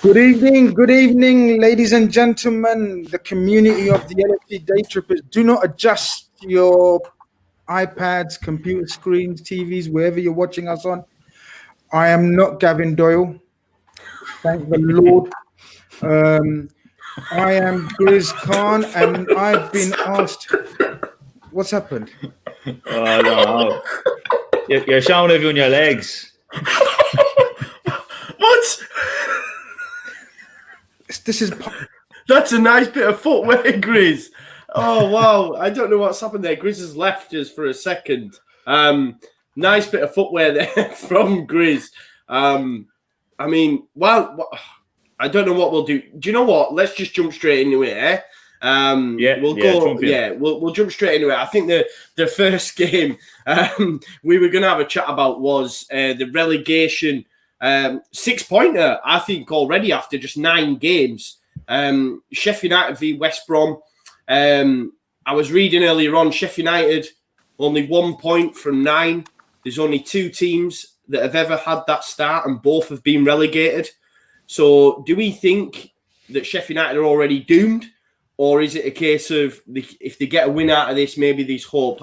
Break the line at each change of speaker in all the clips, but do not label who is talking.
Good evening, ladies and gentlemen, the community of the LFC Daytrippers. Do not adjust your iPads, computer screens, TVs, wherever you're watching us on. I am not Gavin Doyle. Thank the Lord. I am Grizz Khan, and I've been asked, what's happened?
Oh, no. You're showing everyone your legs.
What? That's a nice bit of footwear, Grizz. Oh, wow. I don't know what's happened there. Grizz has left us for a second. Nice bit of footwear there from Grizz. I mean, well, I don't know what we'll do. Do you know what? Let's just jump straight into it, eh? We'll jump straight into it. I think the first game we were going to have a chat about was the relegation 6-pointer, I think, already after just 9 games. Sheffield United v West Brom. I was reading earlier on, Sheffield United only 1 point from 9. There's only 2 teams that have ever had that start, and both have been relegated. So do we think that Sheffield United are already doomed? Or is it a case of if they get a win out of this, maybe there's hope?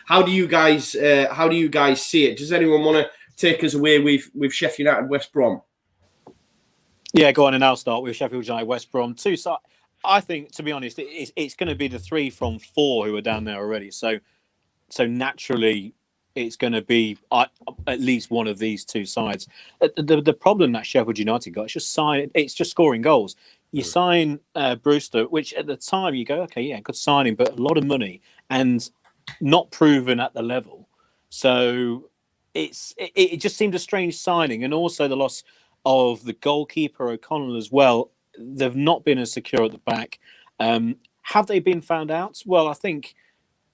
How do you guys see it? Does anyone want to take us away with Sheffield United West Brom?
Yeah, go on, and I'll start with Sheffield United West Brom. I think, to be honest, it's going to be the 3 from 4 who are down there already. So naturally, it's going to be at least one of these 2 sides. The problem that Sheffield United got it's just scoring goals. You sign Brewster, which at the time you go, okay, yeah, good signing, but a lot of money and not proven at the level. So it just seemed a strange signing, and also the loss of the goalkeeper O'Connell as well. They've not been as secure at the back. Have they been found out? Well, I think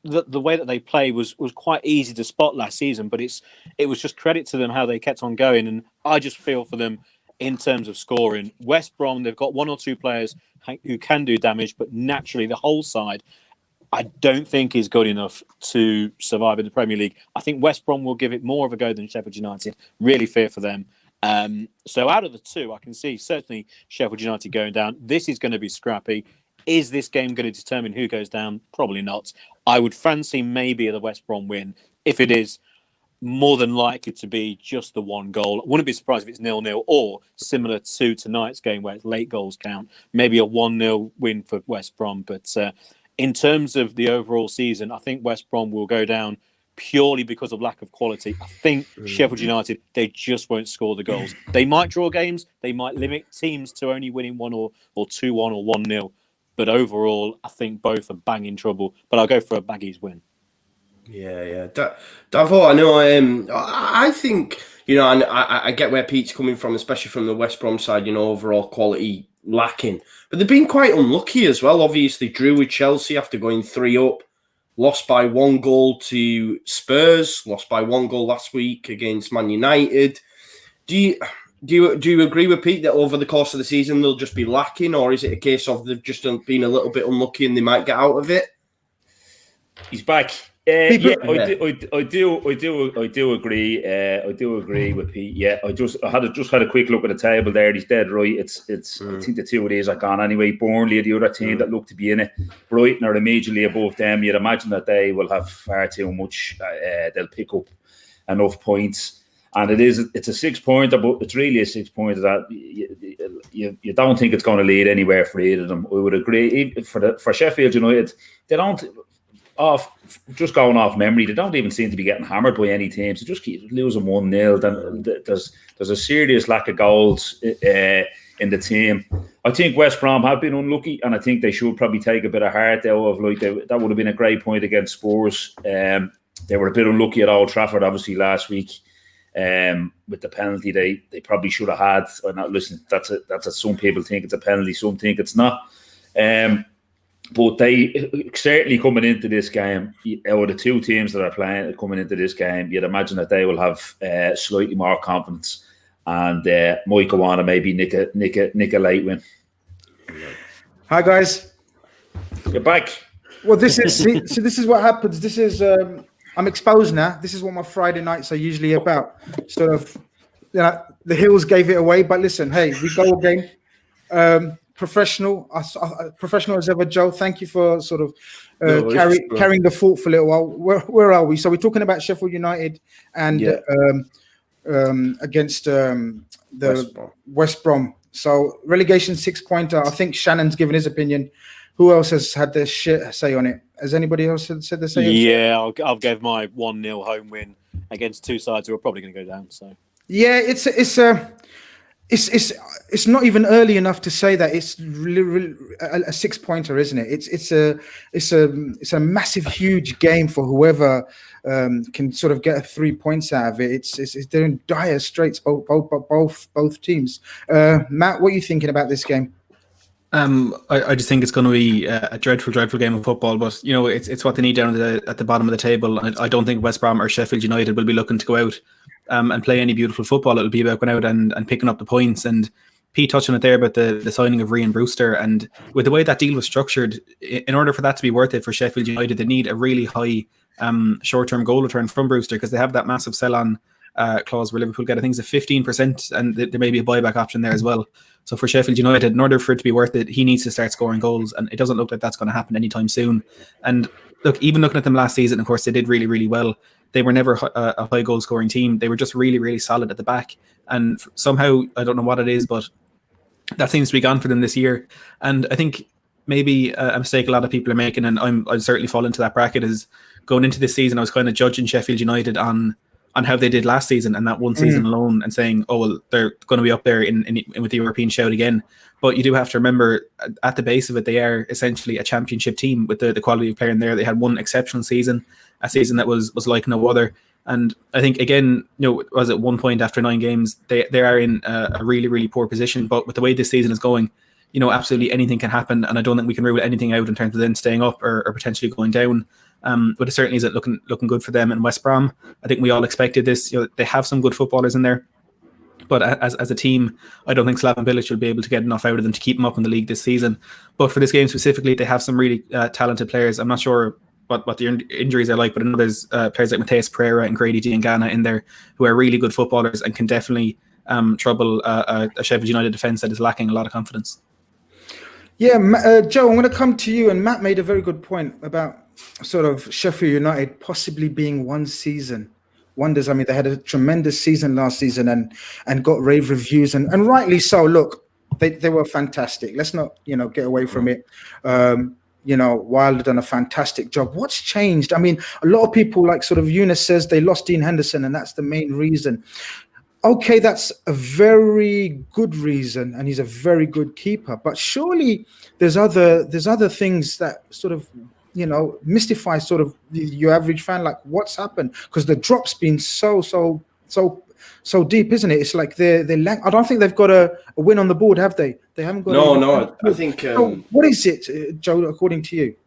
that the way that they play was quite easy to spot last season, but it was just credit to them how they kept on going, and I just feel for them in terms of scoring. West Brom, they've got 1 or 2 players who can do damage, but naturally the whole side I don't think is good enough to survive in the Premier League. I think West Brom will give it more of a go than Sheffield United. Really fear for them. So out of the 2, I can see certainly Sheffield United going down. This is going to be scrappy. Is this game going to determine who goes down? Probably not. I would fancy maybe the West Brom win. If it is, more than likely to be just the 1 goal. I wouldn't be surprised if it's 0-0 or similar to tonight's game where it's late goals count. Maybe a 1-0 win for West Brom. But in terms of the overall season, I think West Brom will go down purely because of lack of quality. I think Sheffield United, they just won't score the goals. They might draw games. They might limit teams to only winning 1 or 2-1 or 1-0. But overall, I think both are bang in trouble. But I'll go for a Baggies win.
Yeah. Davo, I know. I think, and I get where Pete's coming from, especially from the West Brom side. Overall quality lacking, but they've been quite unlucky as well. Obviously, drew with Chelsea after going 3 up, lost by 1 goal to Spurs, lost by 1 goal last week against Man United. Do you agree with Pete that over the course of the season they'll just be lacking, or is it a case of they've just been a little bit unlucky and they might get out of it?
He's back. I do agree. I do agree with Pete. Yeah, I just had a quick look at the table there. He's dead right. It's. I think the 2 of these are gone anyway. Burnley are the other team that look to be in it. Brighton are immediately above them. You'd imagine that they will have far too much. They'll pick up enough points, and it's a 6-pointer, but it's really a 6-pointer that you don't think it's going to lead anywhere for either of them. I would agree. For Sheffield United, they don't. Just going off memory, they don't even seem to be getting hammered by any teams. They just keep losing 1-0. Then there's a serious lack of goals in the team. I think West Brom have been unlucky, and I think they should probably take a bit of heart out of that would have been a great point against Spurs. They were a bit unlucky at Old Trafford, obviously last week, with the penalty they probably should have had. Or not, listen, that's some people think it's a penalty, some think it's not. But they certainly coming into this game, or the 2 teams that are playing coming into this game, you'd imagine that they will have slightly more confidence, and might go on and maybe nick a late win.
Hi guys,
you're back.
Well, this is what happens. This is I'm exposed now. This is what my Friday nights are usually about. Sort of, the Hills gave it away, but listen, hey, we go again. Professional as ever, Joe. Thank you for sort of carrying the fort for a little while. Where are we? So we're talking about Sheffield United and against the West Brom. So relegation 6-pointer. I think Shannon's given his opinion. Who else has had their say on it? Has anybody else said their say?
Yeah, I'll give my 1-0 home win against two sides who are probably going to go down. So yeah,
it's not even early enough to say that it's a 6-pointer, isn't it? It's a massive, huge game for whoever can sort of get 3 points out of it. They're in dire straits, both teams. Matt, what are you thinking about this game?
I just think it's going to be a dreadful game of football. But you know, it's what they need down at the bottom of the table. I don't think West Brom or Sheffield United will be looking to go out and play any beautiful football. It'll be about going out and picking up the points. And Pete touched on it there about the signing of Ryan Brewster. And with the way that deal was structured, in order for that to be worth it for Sheffield United, they need a really high short-term goal return from Brewster, because they have that massive sell-on clause where Liverpool get, I think, it's a 15%, and there may be a buyback option there as well. So for Sheffield United, in order for it to be worth it, he needs to start scoring goals, and it doesn't look like that's going to happen anytime soon. And look, even looking at them last season, of course, they did really, really well. They were never a high goal scoring team. They were just really, really solid at the back. And somehow, I don't know what it is, but that seems to be gone for them this year. And I think maybe a mistake a lot of people are making, and I'm certainly fall into that bracket, is going into this season, I was kind of judging Sheffield United on how they did last season and that one season alone, and saying, oh, well, they're going to be up there in with the European shout again. But you do have to remember, at the base of it, they are essentially a championship team with the quality of player in there. They had one exceptional season, a season that was like no other. And I think, again, you know, was it 1 point after 9 games? They are in a really, really poor position. But with the way this season is going, you know, absolutely anything can happen. And I don't think we can rule anything out in terms of them staying up or potentially going down. But it certainly isn't looking good for them. And West Brom, I think we all expected this. You know, they have some good footballers in there, but as a team, I don't think Slaven Bilic will be able to get enough out of them to keep them up in the league this season. But for this game specifically, they have some really talented players. I'm not sure what the injuries are like, but I know there's players like Mateus Pereira and Grady Diangana in there who are really good footballers and can definitely trouble a Sheffield United defence that is lacking a lot of confidence.
Yeah, Joe, I'm going to come to you, and Matt made a very good point about sort of Sheffield United possibly being one season wonders. I mean, they had a tremendous season last season and got rave reviews, and rightly so. Look, they were fantastic. Let's not, get away from it. Wilder done a fantastic job. What's changed? I mean, a lot of people, like sort of Eunice says, they lost Dean Henderson, and that's the main reason. Okay, that's a very good reason, and he's a very good keeper. But surely there's other things that sort of, mystify sort of your average fan. Like, what's happened? Because the drop's been so deep, isn't it? It's like they're I don't think they've got a win on the board, have they? They haven't got.
No. I think.
So what is it, Joe? According to you?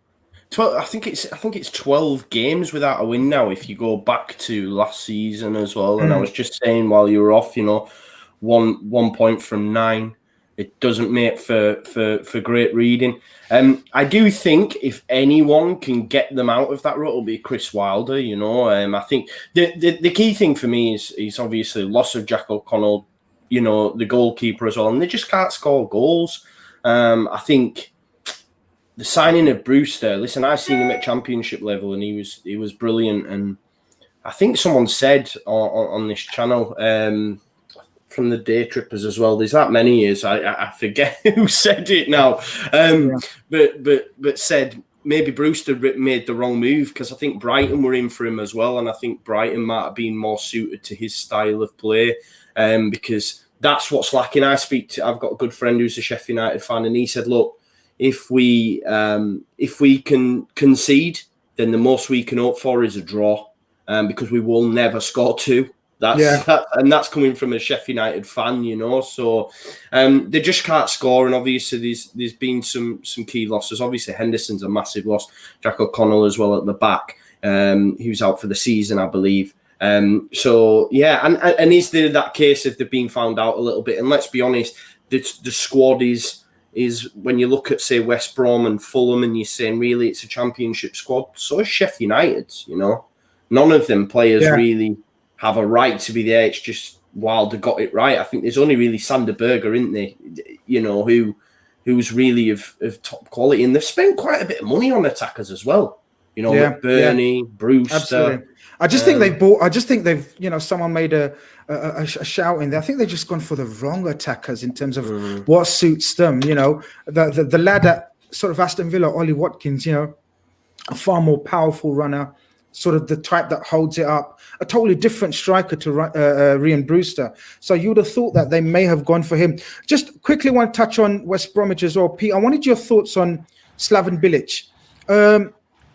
12, I think it's 12 games without a win now. If you go back to last season as well, and I was just saying while you were off, 1 point from 9, it doesn't make for great reading. I do think if anyone can get them out of that rut, it'll be Chris Wilder. I think the key thing for me is obviously loss of Jack O'Connell, the goalkeeper as well, and they just can't score goals. I think. The signing of Brewster, listen, I've seen him at championship level, and he was brilliant. And I think someone said on this channel from the Daytrippers as well. There's that many years, I forget who said it now, but said maybe Brewster made the wrong move, because I think Brighton were in for him as well, and I think Brighton might have been more suited to his style of play, because that's what's lacking. I've got a good friend who's a Sheffield United fan, and he said, look, if we can concede, then the most we can hope for is a draw, because we will never score 2. That's coming from a Sheffield United fan, So they just can't score, and obviously there's been some key losses. Obviously Henderson's a massive loss. Jack O'Connell as well at the back. He was out for the season, I believe. And is there that case if they've been found out a little bit? And let's be honest, the squad is when you look at, say, West Brom and Fulham, and you're saying, really, it's a championship squad. So is Sheffield United, None of them players really have a right to be there. It's just, Wilder got it right. I think there's only really Sander Berger, isn't there? You know, who's really of top quality, and they've spent quite a bit of money on attackers as well. You know, McBurney, Brewster.
Absolutely. I just think they've bought. I just think they've. You know, someone made a shout in there. I think they've just gone for the wrong attackers in terms of what suits them. You know, the lad at sort of Aston Villa, Ollie Watkins. You know, a far more powerful runner, sort of the type that holds it up. A totally different striker to Ryan Brewster. So you would have thought that they may have gone for him. Just quickly want to touch on West Bromwich as well. Pete, I wanted your thoughts on Slaven Bilic.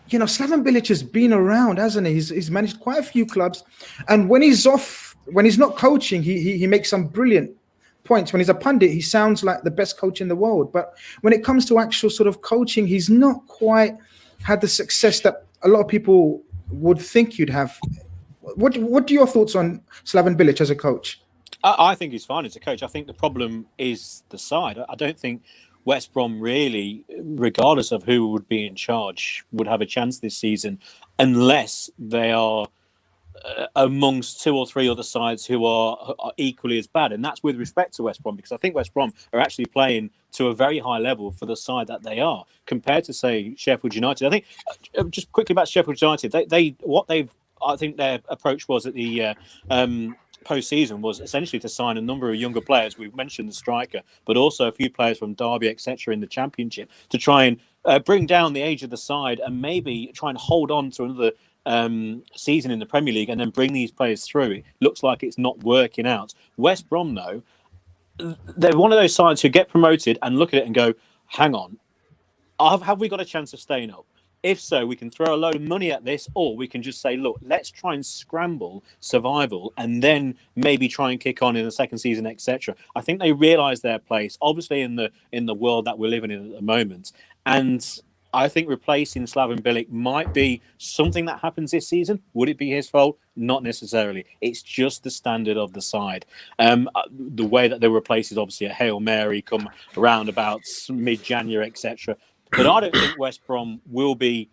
You know, Slaven Bilic has been around, hasn't he? He's managed quite a few clubs. And when he's off, when he's not coaching, he makes some brilliant points. When he's a pundit, he sounds like the best coach in the world. But when it comes to actual sort of coaching, he's not quite had the success that a lot of people would think you'd have. What are your thoughts on Slaven Bilic as a coach?
I think he's fine as a coach. I think the problem is the side. I don't think West Brom really, regardless of who would be in charge, would have a chance this season unless they are amongst two or three other sides who are equally as bad. And that's with respect to West Brom, because I think West Brom are actually playing to a very high level for the side that they are compared to, say, Sheffield United. I think, just quickly about Sheffield United, I think their approach was at the post-season was essentially to sign a number of younger players. We've mentioned the striker, but also a few players from Derby, etc., in the Championship to try and bring down the age of the side and maybe try and hold on to another season in the Premier League and then bring these players through. It looks like it's not working out. West Brom, though, they're one of those sides who get promoted and look at it and go, hang on, have we got a chance of staying up? If so, we can throw a load of money at this, or we can just say, look, let's try and scramble survival and then maybe try and kick on in the second season, etc. I think they realise their place, obviously, in the world that we're living in at the moment. And I think replacing Slaven Bilic might be something that happens this season. Would it be his fault? Not necessarily. It's just the standard of the side. The way that they replace is obviously a Hail Mary, come around about mid-January, etc. But I don't think West Brom will be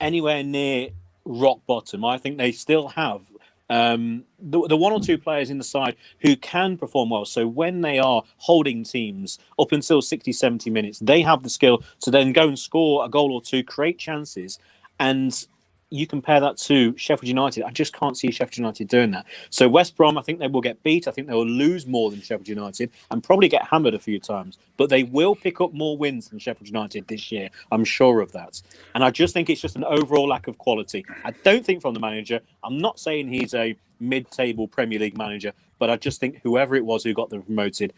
anywhere near rock bottom. I think they still have the one or two players in the side who can perform well. So when they are holding teams up until 60, 70 minutes, they have the skill to then go and score a goal or two, create chances. And you compare that to Sheffield United, I just can't see Sheffield United doing that. So West Brom, I think they will get beat. I think they will lose more than Sheffield United and probably get hammered a few times. But they will pick up more wins than Sheffield United this year. I'm sure of that. And I just think it's just an overall lack of quality. I don't think from the manager. I'm not saying he's a mid-table Premier League manager, but I just think whoever it was who got them promoted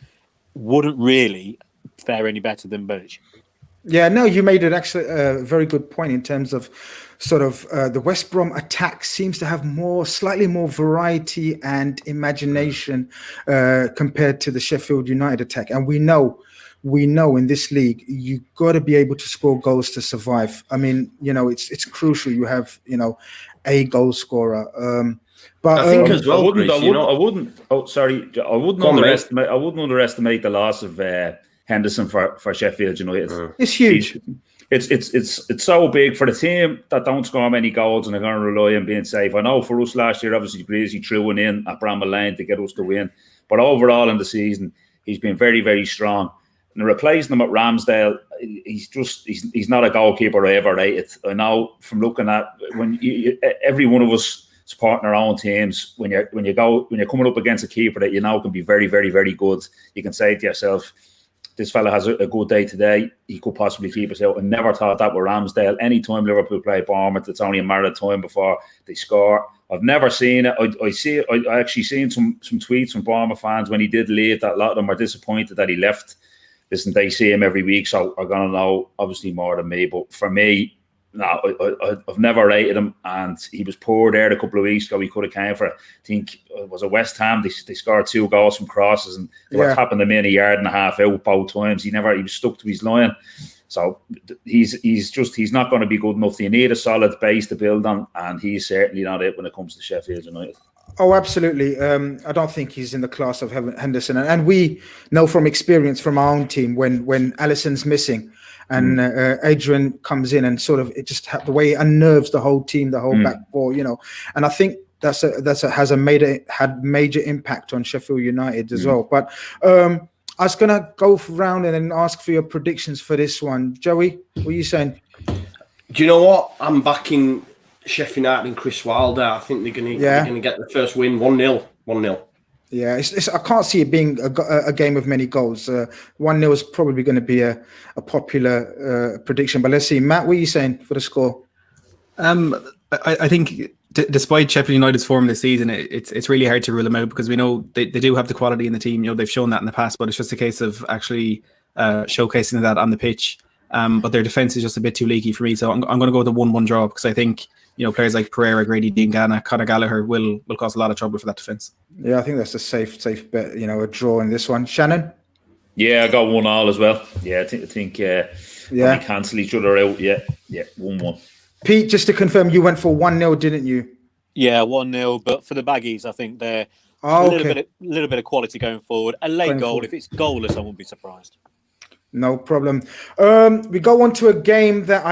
wouldn't really fare any better than Bilic.
Yeah, no, you made it actually a very good point in terms of sort of the West Brom attack seems to have slightly more variety and imagination compared to the Sheffield United attack. And we know in this league, you got to be able to score goals to survive. I mean, you know, it's crucial you have, you know, a goal scorer. But
I think as well,
I wouldn't underestimate the loss of Henderson for Sheffield United.
It's huge.
It's so big for the team that don't score many goals and they're going to rely on being safe. I know for us last year, obviously, Grizz threw one in at Bramall Lane to get us to win. But overall in the season, he's been very, very strong. And replacing him at Ramsdale, he's not a goalkeeper I ever rated. I know from looking at every one of us supporting our own teams, when you're coming up against a keeper that you know can be very, very, very good, you can say to yourself, this fella has a good day today. He could possibly keep us out. I never thought that with Ramsdale. Anytime Liverpool play Bournemouth, it's only a matter of time before they score. I've never seen it. I actually seen some tweets from Bournemouth fans when he did leave that a lot of them are disappointed that he left. Listen, they see him every week, so are going to know obviously more than me. But for me, no, I've never rated him, and he was poor there a couple of weeks ago. He could have came for, I think it was a West Ham. They scored 2 goals from crosses, and they were tapping them in a yard and a half out both times. He was stuck to his line. So he's not going to be good enough. You need a solid base to build on, and he's certainly not it when it comes to Sheffield United.
Oh, absolutely. I don't think he's in the class of Henderson, and we know from experience from our own team when Alisson's missing. And Adrian comes in and sort of it just the way it unnerves the whole team, the whole back four, you know. And I think had major impact on Sheffield United as well. But I was gonna go round and then ask for your predictions for this one. Joey, what are you saying?
Do you know what? I'm backing Sheffield United and Chris Wilder. I think they're gonna get the first win 1-0. 1-0.
Yeah, I can't see it being a game of many goals. 1-0 is probably going to be a popular prediction. But let's see, Matt, what are you saying for the score?
I think despite Sheffield United's form this season, it's really hard to rule them out because we know they do have the quality in the team. They've shown that in the past, but it's just a case of actually showcasing that on the pitch. But their defense is just a bit too leaky for me, so I'm going to go with a 1-1 draw because I think players like Pereira, Grady, Diangana, Conor Gallagher will cause a lot of trouble for that defense.
Yeah, I think that's a safe bet. A draw in this one. Shannon?
Yeah, I got 1-1 as well. Yeah, I think we cancel each other out. Yeah, 1-1.
Pete, just to confirm, you went for 1-0, didn't you?
Yeah, 1-0. But for the Baggies, I think they're a little bit of quality going forward. A late goal, if it's goalless, I won't be surprised. No
problem. We go on to a game that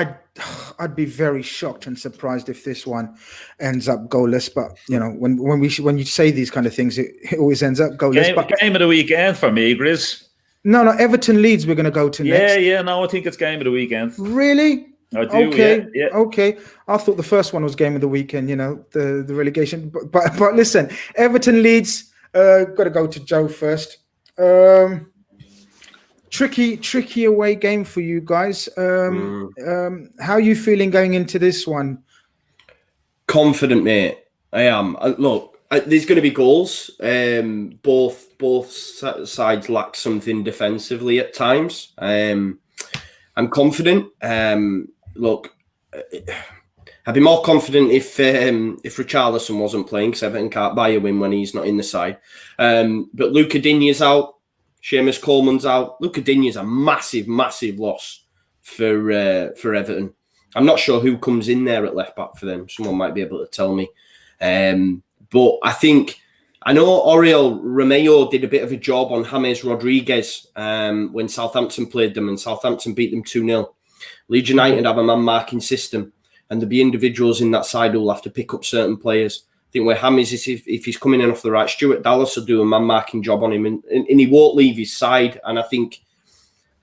I'd be very shocked and surprised if this one ends up goalless. But when you say these kind of things, it always ends up goalless.
Game of the weekend for me, Grizz.
No, Everton-Leeds we're going to go to next.
Yeah. No, I think it's game of the weekend.
Really?
I do.
Okay.
Yeah.
Okay. I thought the first one was game of the weekend. The relegation. But listen, Everton-Leeds. Got to go to Joe first. Tricky away game for you guys. How are you feeling going into this one?
Confident, mate. I am. Look, there's going to be goals. Both sides lack something defensively at times. I'm confident. Look, I'd be more confident if Richarlison wasn't playing because Everton can't buy a win when he's not in the side. But Luca Digne's out. Seamus Coleman's out. Luca Digne's a massive loss for Everton. I'm not sure who comes in there at left back for them. Someone might be able to tell me. But I know Oriol Romeo did a bit of a job on James Rodriguez when Southampton played them and Southampton beat them 2-0. Leeds United have a man-marking system and there'll be individuals in that side who will have to pick up certain players. I think where James is, if he's coming in off the right, Stuart Dallas will do a man-marking job on him and he won't leave his side. And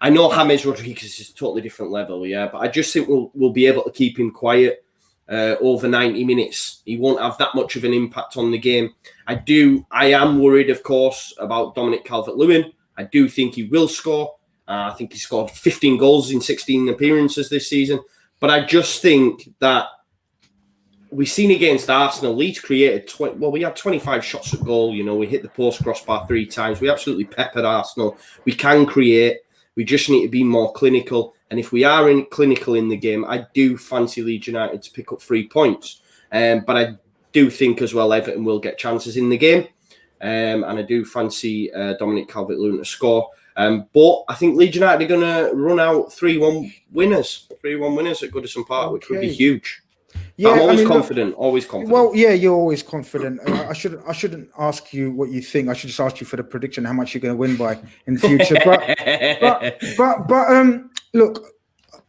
I know James Rodriguez is a totally different level, but I just think we'll be able to keep him quiet over 90 minutes. He won't have that much of an impact on the game. I am worried, of course, about Dominic Calvert-Lewin. I do think he will score. I think he scored 15 goals in 16 appearances this season. But I just think that we've seen against Arsenal, Leeds created, we had 25 shots at goal. We hit the post crossbar 3 times. We absolutely peppered Arsenal. We can create. We just need to be more clinical. And if we are clinical in the game, I do fancy Leeds United to pick up 3 points. But I do think as well Everton will get chances in the game. And I do fancy Dominic Calvert-Lewin to score. But I think Leeds United are going to run out 3-1 winners. 3-1 winners at Goodison Park, which would be huge. Yeah, I'm always confident.
Well, yeah, you're always confident. I shouldn't ask you what you think. I should just ask you for the prediction, how much you're going to win by in the future. But look,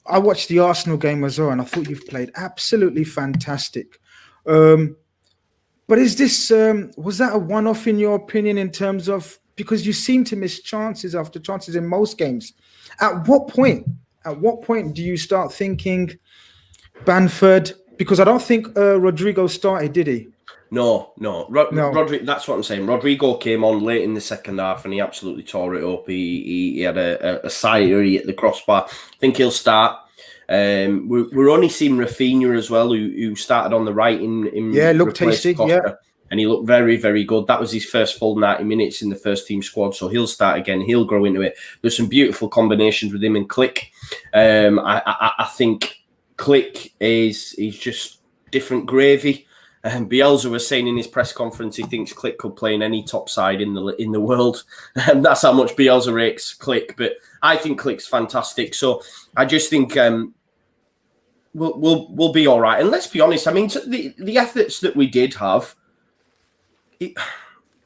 I watched the Arsenal game as well, and I thought you've played absolutely fantastic. But is this was that a one-off in your opinion in terms of, because you seem to miss chances after chances in most games? At what point do you start thinking Bamford? Because I don't think Rodrigo started, did he?
No. Rodrigo, that's what I'm saying. Rodrigo came on late in the second half and he absolutely tore it up. He had a sight or he hit the crossbar. I think he'll start. We're only seeing Rafinha as well, who started on the right in
looked tasty, Costa,
and he looked very, very good. That was his first full 90 minutes in the first team squad, so he'll start again. He'll grow into it. There's some beautiful combinations with him and Click. I think Click he's just different gravy. And Bielsa was saying in his press conference he thinks Click could play in any top side in the world. And that's how much Bielsa rates Click. But I think Click's fantastic. So I just think we'll be all right. And let's be honest, I mean, the efforts that we did have,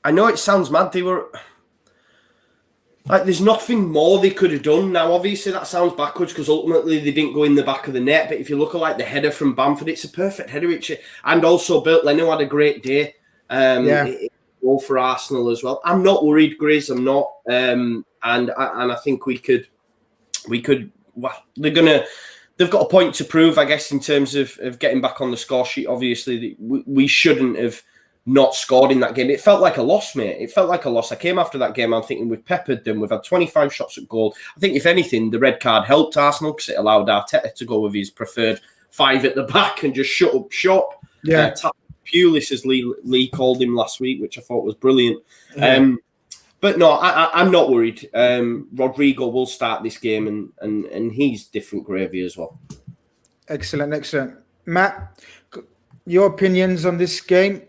I know it sounds mad. Like, there's nothing more they could have done. Now, obviously, that sounds backwards because ultimately they didn't go in the back of the net. But if you look at like the header from Bamford, it's a perfect header. And also, Bert Leno had a great day. All for Arsenal as well. I'm not worried, Grizz. I'm not. And I think we could. Well, they've got a point to prove, I guess, in terms of getting back on the score sheet. Obviously, we shouldn't have not scored in that game. It felt like a loss, mate. It felt like a loss. I came after that game, I'm thinking we've peppered them. We've had 25 shots at goal. I think, if anything, the red card helped Arsenal because it allowed Arteta to go with his preferred 5 at the back and just shut up shop. Yeah. Pulis, as Lee called him last week, which I thought was brilliant. Yeah. But no, I'm not worried. Rodrigo will start this game, and he's different gravy as well.
Excellent. Matt, your opinions on this game?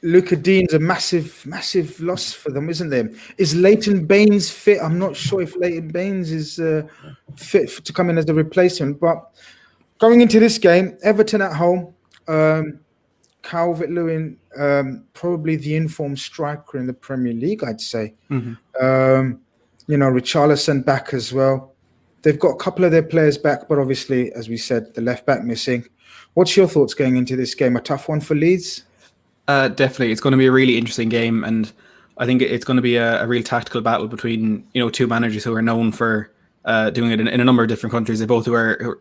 Luca Dean's a massive loss for them, isn't there? Is Leighton Baines fit? I'm not sure if Leighton Baines is fit to come in as the replacement. But going into this game, Everton at home, Calvert-Lewin, probably the informed striker in the Premier League, I'd say. Mm-hmm. Richarlison back as well. They've got a couple of their players back, but obviously, as we said, the left back missing. What's your thoughts going into this game? A tough one for Leeds?
Definitely. It's going to be a really interesting game, and I think it's going to be a real tactical battle between two managers who are known for doing it in a number of different countries. They both are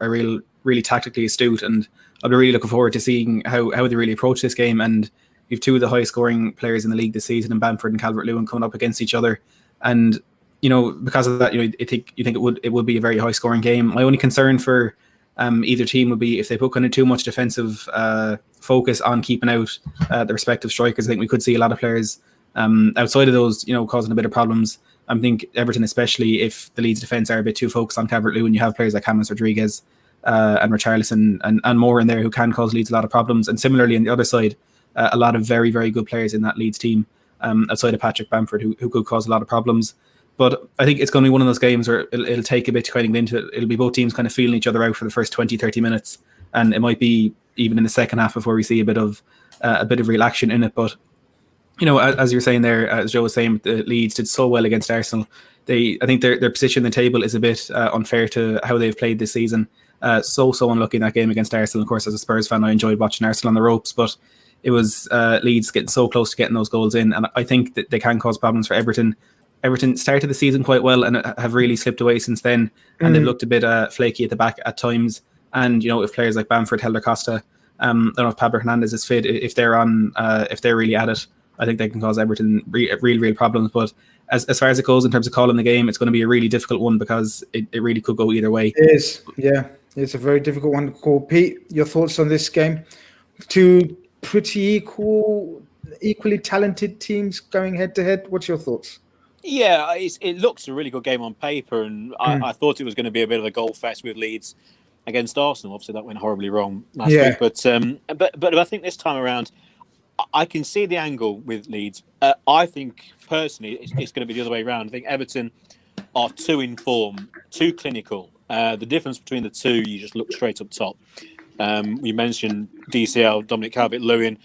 really tactically astute, and I'll be really looking forward to seeing how they really approach this game. And you've 2 of the highest scoring players in the league this season, in Bamford and Calvert-Lewin, coming up against each other. And because of that, you think it would be a very high scoring game. My only concern for either team would be if they put kind of too much defensive focus on keeping out the respective strikers. I think we could see a lot of players outside of those, causing a bit of problems. I think Everton, especially if the Leeds defence are a bit too focused on Calvert-Lewin, you have players like James Rodriguez and Richarlison and more in there who can cause Leeds a lot of problems. And similarly on the other side, a lot of very, very good players in that Leeds team outside of Patrick Bamford who could cause a lot of problems. But I think it's going to be one of those games where it'll take a bit to kind of get into it. It'll be both teams kind of feeling each other out for the first 20, 30 minutes. And it might be even in the second half before we see a bit of real action in it. But, as you're saying there, as Joe was saying, the Leeds did so well against Arsenal. I think their position in the table is a bit unfair to how they've played this season. So unlucky in that game against Arsenal. Of course, as a Spurs fan, I enjoyed watching Arsenal on the ropes, but it was Leeds getting so close to getting those goals in. And I think that they can cause problems for Everton. Everton started the season quite well and have really slipped away since then. And they've looked a bit flaky at the back at times. And, if players like Bamford, Helder Costa, I don't know if Pablo Hernandez is fit, if they're really at it, I think they can cause Everton real problems. But as far as it goes in terms of calling the game, it's going to be a really difficult one because it really could go either way.
It is, yeah. It's a very difficult one to call. Pete, your thoughts on this game? 2 pretty equally talented teams going head to head. What's your thoughts?
Yeah, it looks a really good game on paper, and I thought it was going to be a bit of a goal fest with Leeds against Arsenal. Obviously, that went horribly wrong last week. But I think this time around, I can see the angle with Leeds. I think, personally, it's going to be the other way around. I think Everton are too in form, too clinical. The difference between the two, you just look straight up top. We mentioned DCL, Dominic Calvert-Lewin,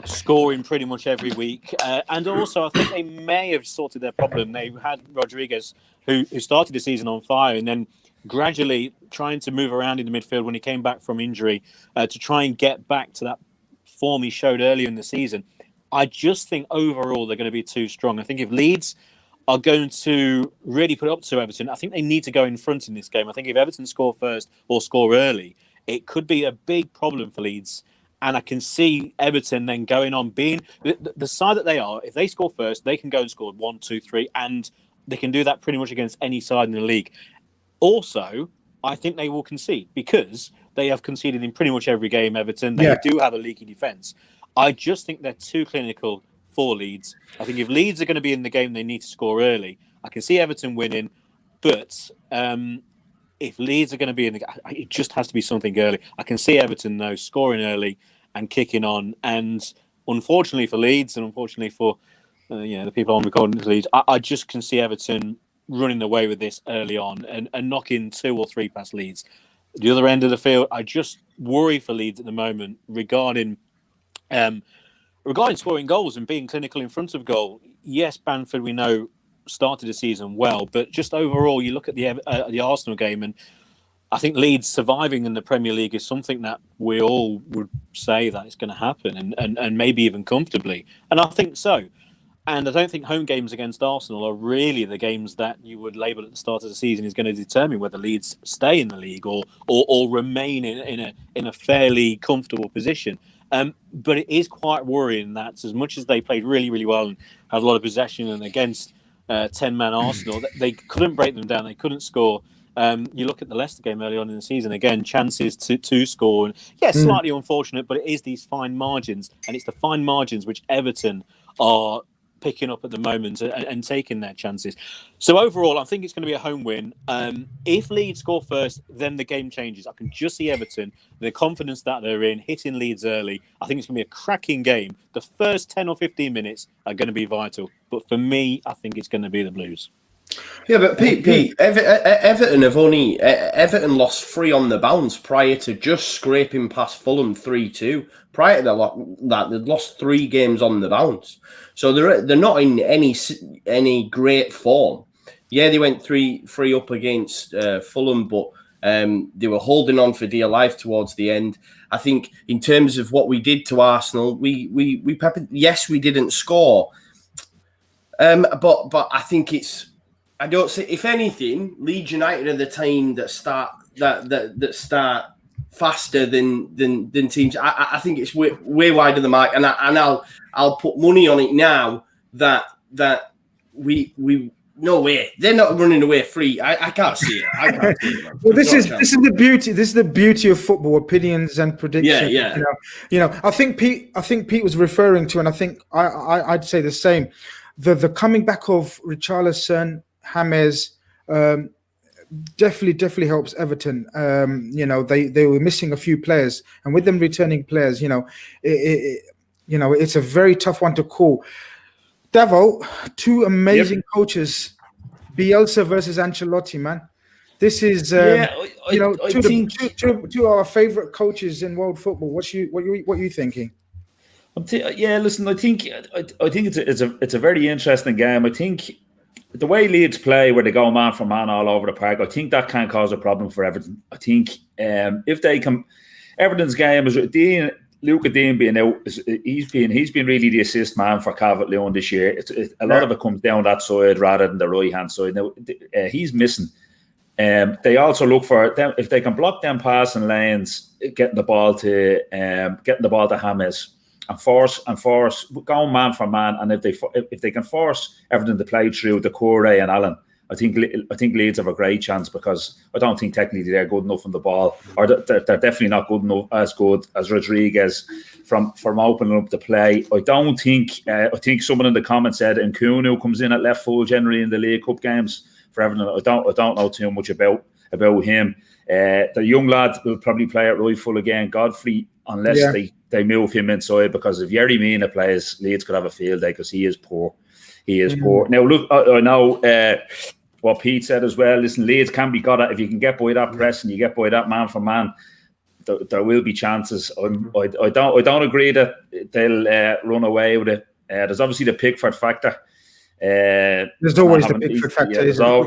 scoring pretty much every week. And also, I think they may have sorted their problem. They had Rodriguez, who started the season on fire, and then gradually trying to move around in the midfield when he came back from injury to try and get back to that form he showed earlier in the season. I just think overall they're going to be too strong. I think if Leeds are going to really put up to Everton, I think they need to go in front in this game. I think if Everton score first or score early, it could be a big problem for Leeds. And I can see Everton then going on being the side that they are. If they score first, they can go and score 1, 2, 3, and they can do that pretty much against any side in the league. Also, I think they will concede because they have conceded in pretty much every game, Everton. They do have a leaky defence. I just think they're too clinical for Leeds. I think if Leeds are going to be in the game, they need to score early. I can see Everton winning, but if Leeds are going to be in the game, it just has to be something early. I can see Everton, though, scoring early and kicking on. And unfortunately for Leeds and unfortunately for the people on recording to Leeds, I just can see Everton running away with this early on and knocking 2 or 3 past Leeds. The other end of the field, I just worry for Leeds at the moment regarding scoring goals and being clinical in front of goal. Yes, Bamford, we know, started the season well, but just overall, you look at the Arsenal game, and I think Leeds surviving in the Premier League is something that we all would say that it's going to happen, and maybe even comfortably. And I think so. And I don't think home games against Arsenal are really the games that you would label at the start of the season is going to determine whether Leeds stay in the league or remain in a fairly comfortable position. But it is quite worrying that as much as they played really, really well and had a lot of possession and against 10-man Arsenal, they couldn't break them down. They couldn't score. You look at the Leicester game early on in the season, again, chances to score. And slightly unfortunate, but it is these fine margins. And it's the fine margins which Everton are picking up at the moment and taking their chances. So overall, I think it's going to be a home win. If Leeds score first, then the game changes. I can just see Everton, the confidence that they're in, hitting Leeds early. I think it's going to be a cracking game. The first 10 or 15 minutes are going to be vital. But for me, I think it's going to be the Blues.
Yeah, but Pete, Everton lost 3 on the bounce prior to just scraping past Fulham 3-2. Prior to that, they'd lost 3 games on the bounce, so they're not in any great form. Yeah, they went 3 up against Fulham, but they were holding on for dear life towards the end. I think in terms of what we did to Arsenal, we peppered. Yes, we didn't score, but I think it's. I don't see. If anything, Leeds United are the team that start faster than teams. I think it's way wider than the mark, and I'll put money on it now that we no way they're not running away free. I can't see it. I can't see it, man.
Well, this is the beauty. This is the beauty of football: opinions and predictions.
Yeah.
You know. I think Pete was referring to, and I think I'd say the same. The coming back of Richarlison, James, definitely helps Everton. They were missing a few players, and with them returning players, it's a very tough one to call. Davo, 2 amazing coaches, Bielsa versus Ancelotti, man. This is two of our favorite coaches in world football. What are you thinking?
Listen, I think it's a very interesting game. I think the way Leeds play, where they go man for man all over the park, I think that can cause a problem for Everton. I think if they can, Everton's game is Luca Dean being out. He's been really the assist man for Calvert-Lewin this year. A lot of it comes down that side rather than the right hand side. Now he's missing. They also look for them if they can block them passing lanes, getting the ball to James. And force going man for man, and if they can force Everton to play through the Corey and Allen, I think Leeds have a great chance, because I don't think technically they're good enough on the ball, or they're definitely not as good as Rodriguez from opening up the play. I don't think. I think someone in the comments said Nkunu comes in at left full generally in the League Cup games for Everton. I don't know too much about him. The young lad will probably play at right full again, Godfrey, unless they move him inside, because if Yerry Mina plays, Leeds could have a field day, because he is poor. Poor. Now, look, I know what Pete said as well. Listen, Leeds can be got at. If you can get by that press and you get by that man for man, there will be chances. I don't agree that they'll run away with it. There's obviously the Pickford factor.
There's always the Pickford factor.
Yeah,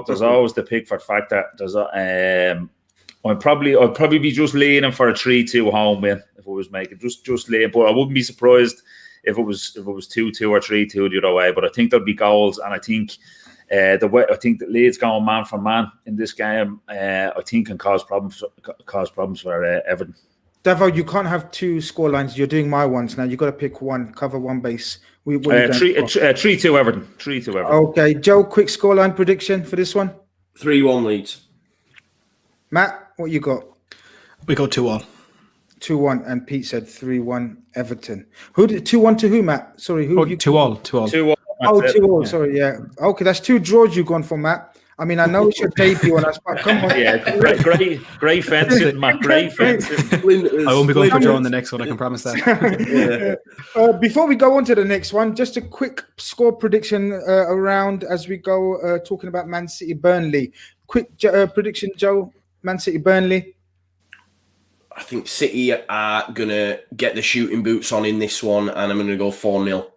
there's always the Pickford factor. I'd probably be just leaning for a 3-2 home win if I was making just lean, but I wouldn't be surprised if it was 2-2 or 3-2 the other way. But I think there'll be goals, and I think I think that Leeds going man for man in this game, I think can cause problems for Everton.
Davo, you can't have 2 score lines. You're doing my ones now. You got to pick one, cover one base.
3-2 Everton. 3-2 Everton.
Okay, Joe, quick scoreline prediction for this one.
3-1 Leeds.
Matt, what you got?
We got 2-1.
2-1, and Pete said 3-1 Everton. Who did 2-1 to who, Matt? Sorry, who?
2-2.
2-1.
Oh, 2-0. Yeah. Sorry, yeah. Okay, that's 2 draws you've gone for, Matt. I mean, I know it's your debut on us, but come on.
Yeah, great fencing, Matt. Great fencing.
I won't be going for drawing the next one, I can promise that.
Before we go on to the next one, just a quick score prediction around as we go talking about Man City Burnley. Quick prediction, Joe. Man City Burnley.
I think City are going to get the shooting boots on in this one, and I'm going to go 4-0.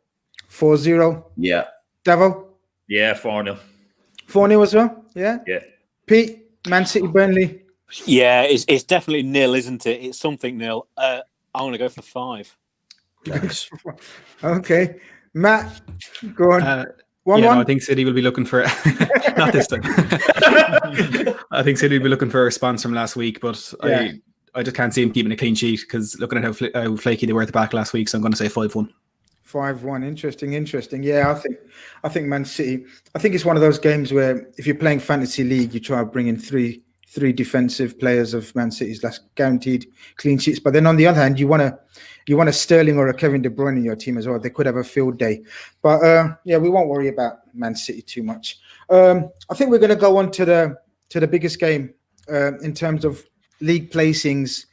4-0.
Yeah.
Davo?
Yeah, 4-0.
4-0 as well. Yeah.
Yeah.
Pete, Man City, Burnley.
Yeah, it's definitely nil, isn't it? It's something nil. I'm going to go for 5.
Nice.
Okay, Matt, go on. 1-1.
No, I think City will be looking for not this time. I think City will be looking for a response from last week, but I just can't see him keeping a clean sheet because looking at how flaky they were at the back last week. So I'm going to say 5-1.
5-1. Interesting. Yeah, I think Man City. I think it's one of those games where if you're playing fantasy league, you try to bring in three defensive players of Man City's. That's guaranteed clean sheets. But then on the other hand, you want a Sterling or a Kevin De Bruyne in your team as well. They could have a field day. But we won't worry about Man City too much. I think we're going to go on to the biggest game in terms of league placings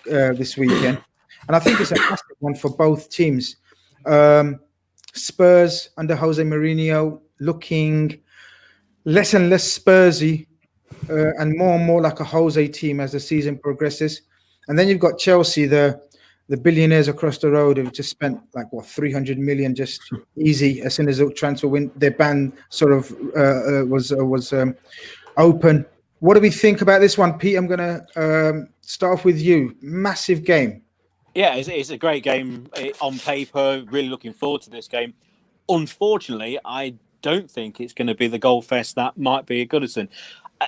this weekend, and I think it's a massive one for both teams. Spurs under Jose Mourinho looking less and less Spursy and more like a Jose team as the season progresses. And then you've got Chelsea, the billionaires across the road who've just spent 300 million just easy as soon as the transfer their ban sort of was open. What do we think about this one, Pete? I'm going to start off with you. Massive game.
Yeah, it's a great game on paper. Really looking forward to this game. Unfortunately, I don't think it's going to be the goal fest that might be at Goodison.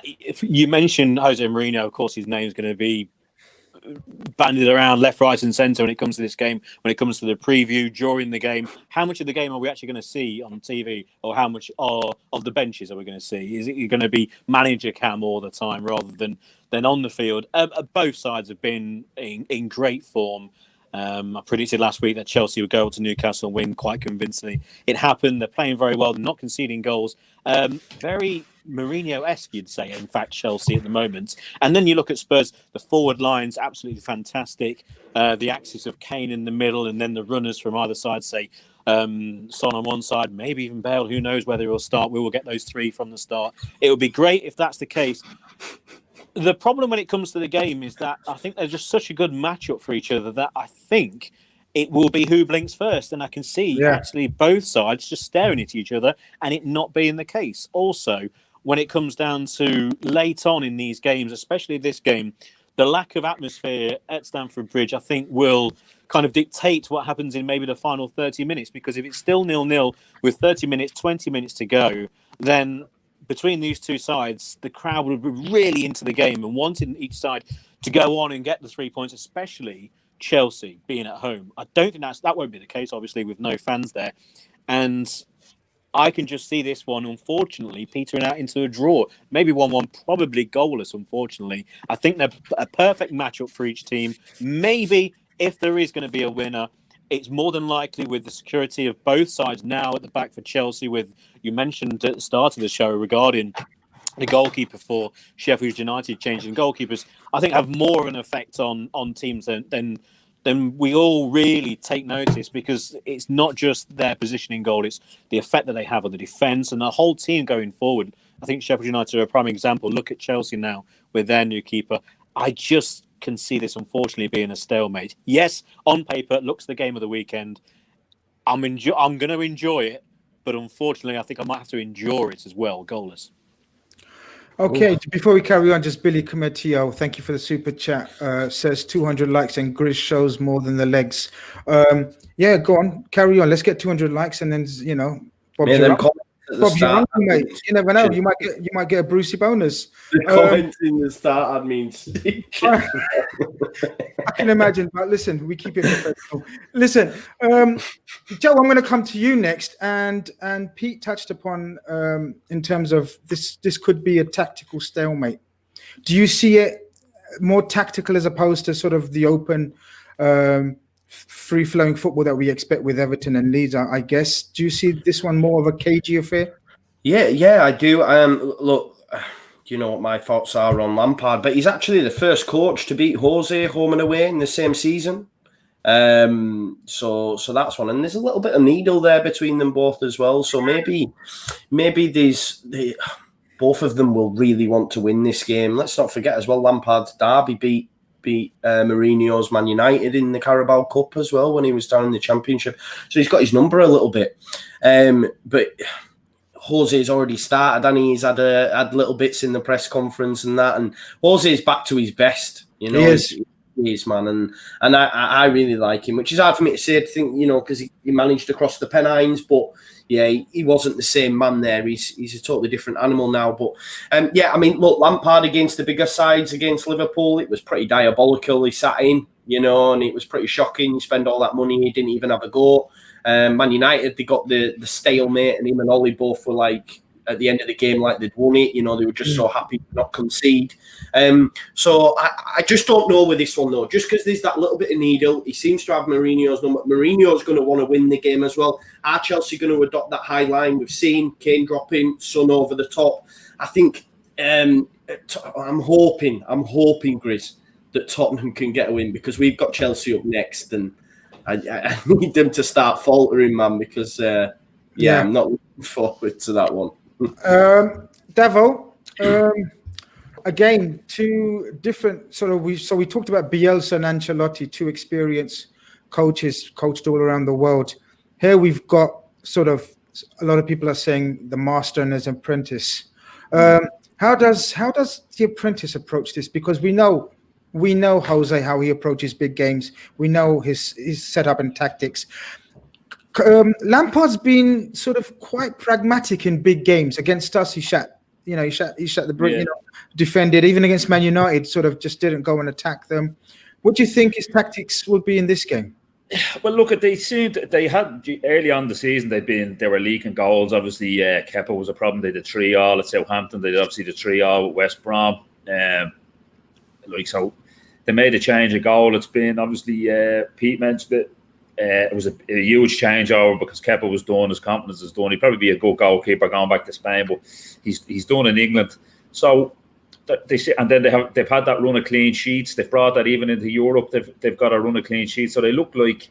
If you mentioned Jose Mourinho, of course, his name's going to be bandied around left, right, and centre when it comes to this game. When it comes to the preview during the game, how much of the game are we actually going to see on TV, or how much of the benches are we going to see? Is it going to be manager cam all the time rather than on the field? Both sides have been in great form. I predicted last week that Chelsea would go to Newcastle and win quite convincingly. It happened. They're playing very well. They're not conceding goals. Very Mourinho-esque, you'd say, in fact, Chelsea at the moment. And then you look at Spurs, the forward line's absolutely fantastic. The axis of Kane in the middle, and then the runners from either side, say, Son on one side, maybe even Bale. Who knows whether he'll start. We will get those three from the start. It would be great if that's the case. The problem when it comes to the game is that I think they're just such a good matchup for each other that I think it will be who blinks first. And I can see actually both sides just staring at each other and it not being the case. Also, when it comes down to late on in these games, especially this game, the lack of atmosphere at Stamford Bridge, I think, will kind of dictate what happens in maybe the final 30 minutes. Because if it's still 0-0 with 30 minutes, 20 minutes to go, then between these two sides, the crowd would be really into the game and wanting each side to go on and get the 3 points, especially Chelsea being at home. I don't think that won't be the case, obviously, with no fans there. And I can just see this one, unfortunately, petering out into a draw. Maybe 1-1, probably goalless, unfortunately. I think they're a perfect matchup for each team. Maybe if there is going to be a winner, it's more than likely with the security of both sides now at the back for Chelsea. With you mentioned at the start of the show regarding the goalkeeper for Sheffield United changing goalkeepers, I think have more of an effect on teams than we all really take notice, because it's not just their position in goal, it's the effect that they have on the defence and the whole team going forward. I think Sheffield United are a prime example. Look at Chelsea now with their new keeper. I just can see this unfortunately being a stalemate. Yes, on paper it looks the game of the weekend. I'm going to enjoy it, but unfortunately I think I might have to endure it as well, goalless.
Okay, before we carry on, just Billy Cometio, thank you for the super chat. Says 200 likes and Grizz shows more than the legs. Yeah, go on, carry on. Let's get 200 likes and then Bob's your uncle, mate. You never know. You might get a Brucey bonus.
The comments in the start, I mean,
I can imagine, but listen, we keep it professional. Listen, Joe, I'm going to come to you next, and Pete touched upon in terms of this could be a tactical stalemate. Do you see it more tactical as opposed to sort of the open, free-flowing football that we expect with Everton and Leeds, I guess? Do you see this one more of a cagey affair?
Yeah, I do. Look, you know what my thoughts are on Lampard, but he's actually the first coach to beat Jose home and away in the same season. So that's one, and there's a little bit of needle there between them both as well. So maybe both of them will really want to win this game. Let's not forget as well, Lampard's derby beat Mourinho's Man United in the Carabao Cup as well when he was down in the Championship. So he's got his number a little bit. But Jose's already started, and he's had little bits in the press conference and that. And Jose's back to his best, you know. He is, man, and I really like him, which is hard for me to say. I think, you know, because he managed to cross the Pennines, but yeah, he wasn't the same man there. He's a totally different animal now. But yeah, I mean, look, Lampard against the bigger sides against Liverpool, it was pretty diabolical. He sat in, you know, and it was pretty shocking. You spend all that money, he didn't even have a go. Man United, they got the stalemate, and him and Ollie both were like, at the end of the game, like they'd won it. You know, they were just so happy to not concede. So I just don't know with this one, though. Just because there's that little bit of needle, he seems to have Mourinho's number. Mourinho's going to want to win the game as well. Are Chelsea going to adopt that high line? We've seen Kane dropping, Son over the top. I think I'm hoping, Grizz, that Tottenham can get a win, because we've got Chelsea up next, and I need them to start faltering, man, because I'm not looking forward to that one.
Davo, again, two different sort of. We talked about Bielsa and Ancelotti, two experienced coaches, coached all around the world. Here we've got sort of a lot of people are saying the master and his apprentice. How does the apprentice approach this? Because we know Jose, how he approaches big games. We know his setup and tactics. Lampard's been sort of quite pragmatic in big games. Against us, he shut the brick, defended. Even against Man United, sort of just didn't go and attack them. What do you think his tactics will be in this game?
Well, look, they had early on the season. They were leaking goals. Obviously, Kepa was a problem. They did 3-3 at Southampton. They did obviously the 3-3 with West Brom. So they made a change of goal. It's been obviously Pete mentioned it. It was a huge changeover because Kepa was done, his confidence is done. He'd probably be a good goalkeeper going back to Spain, but he's done in England. So and then they've had that run of clean sheets. They've brought that even into Europe. They've got a run of clean sheets. So they look like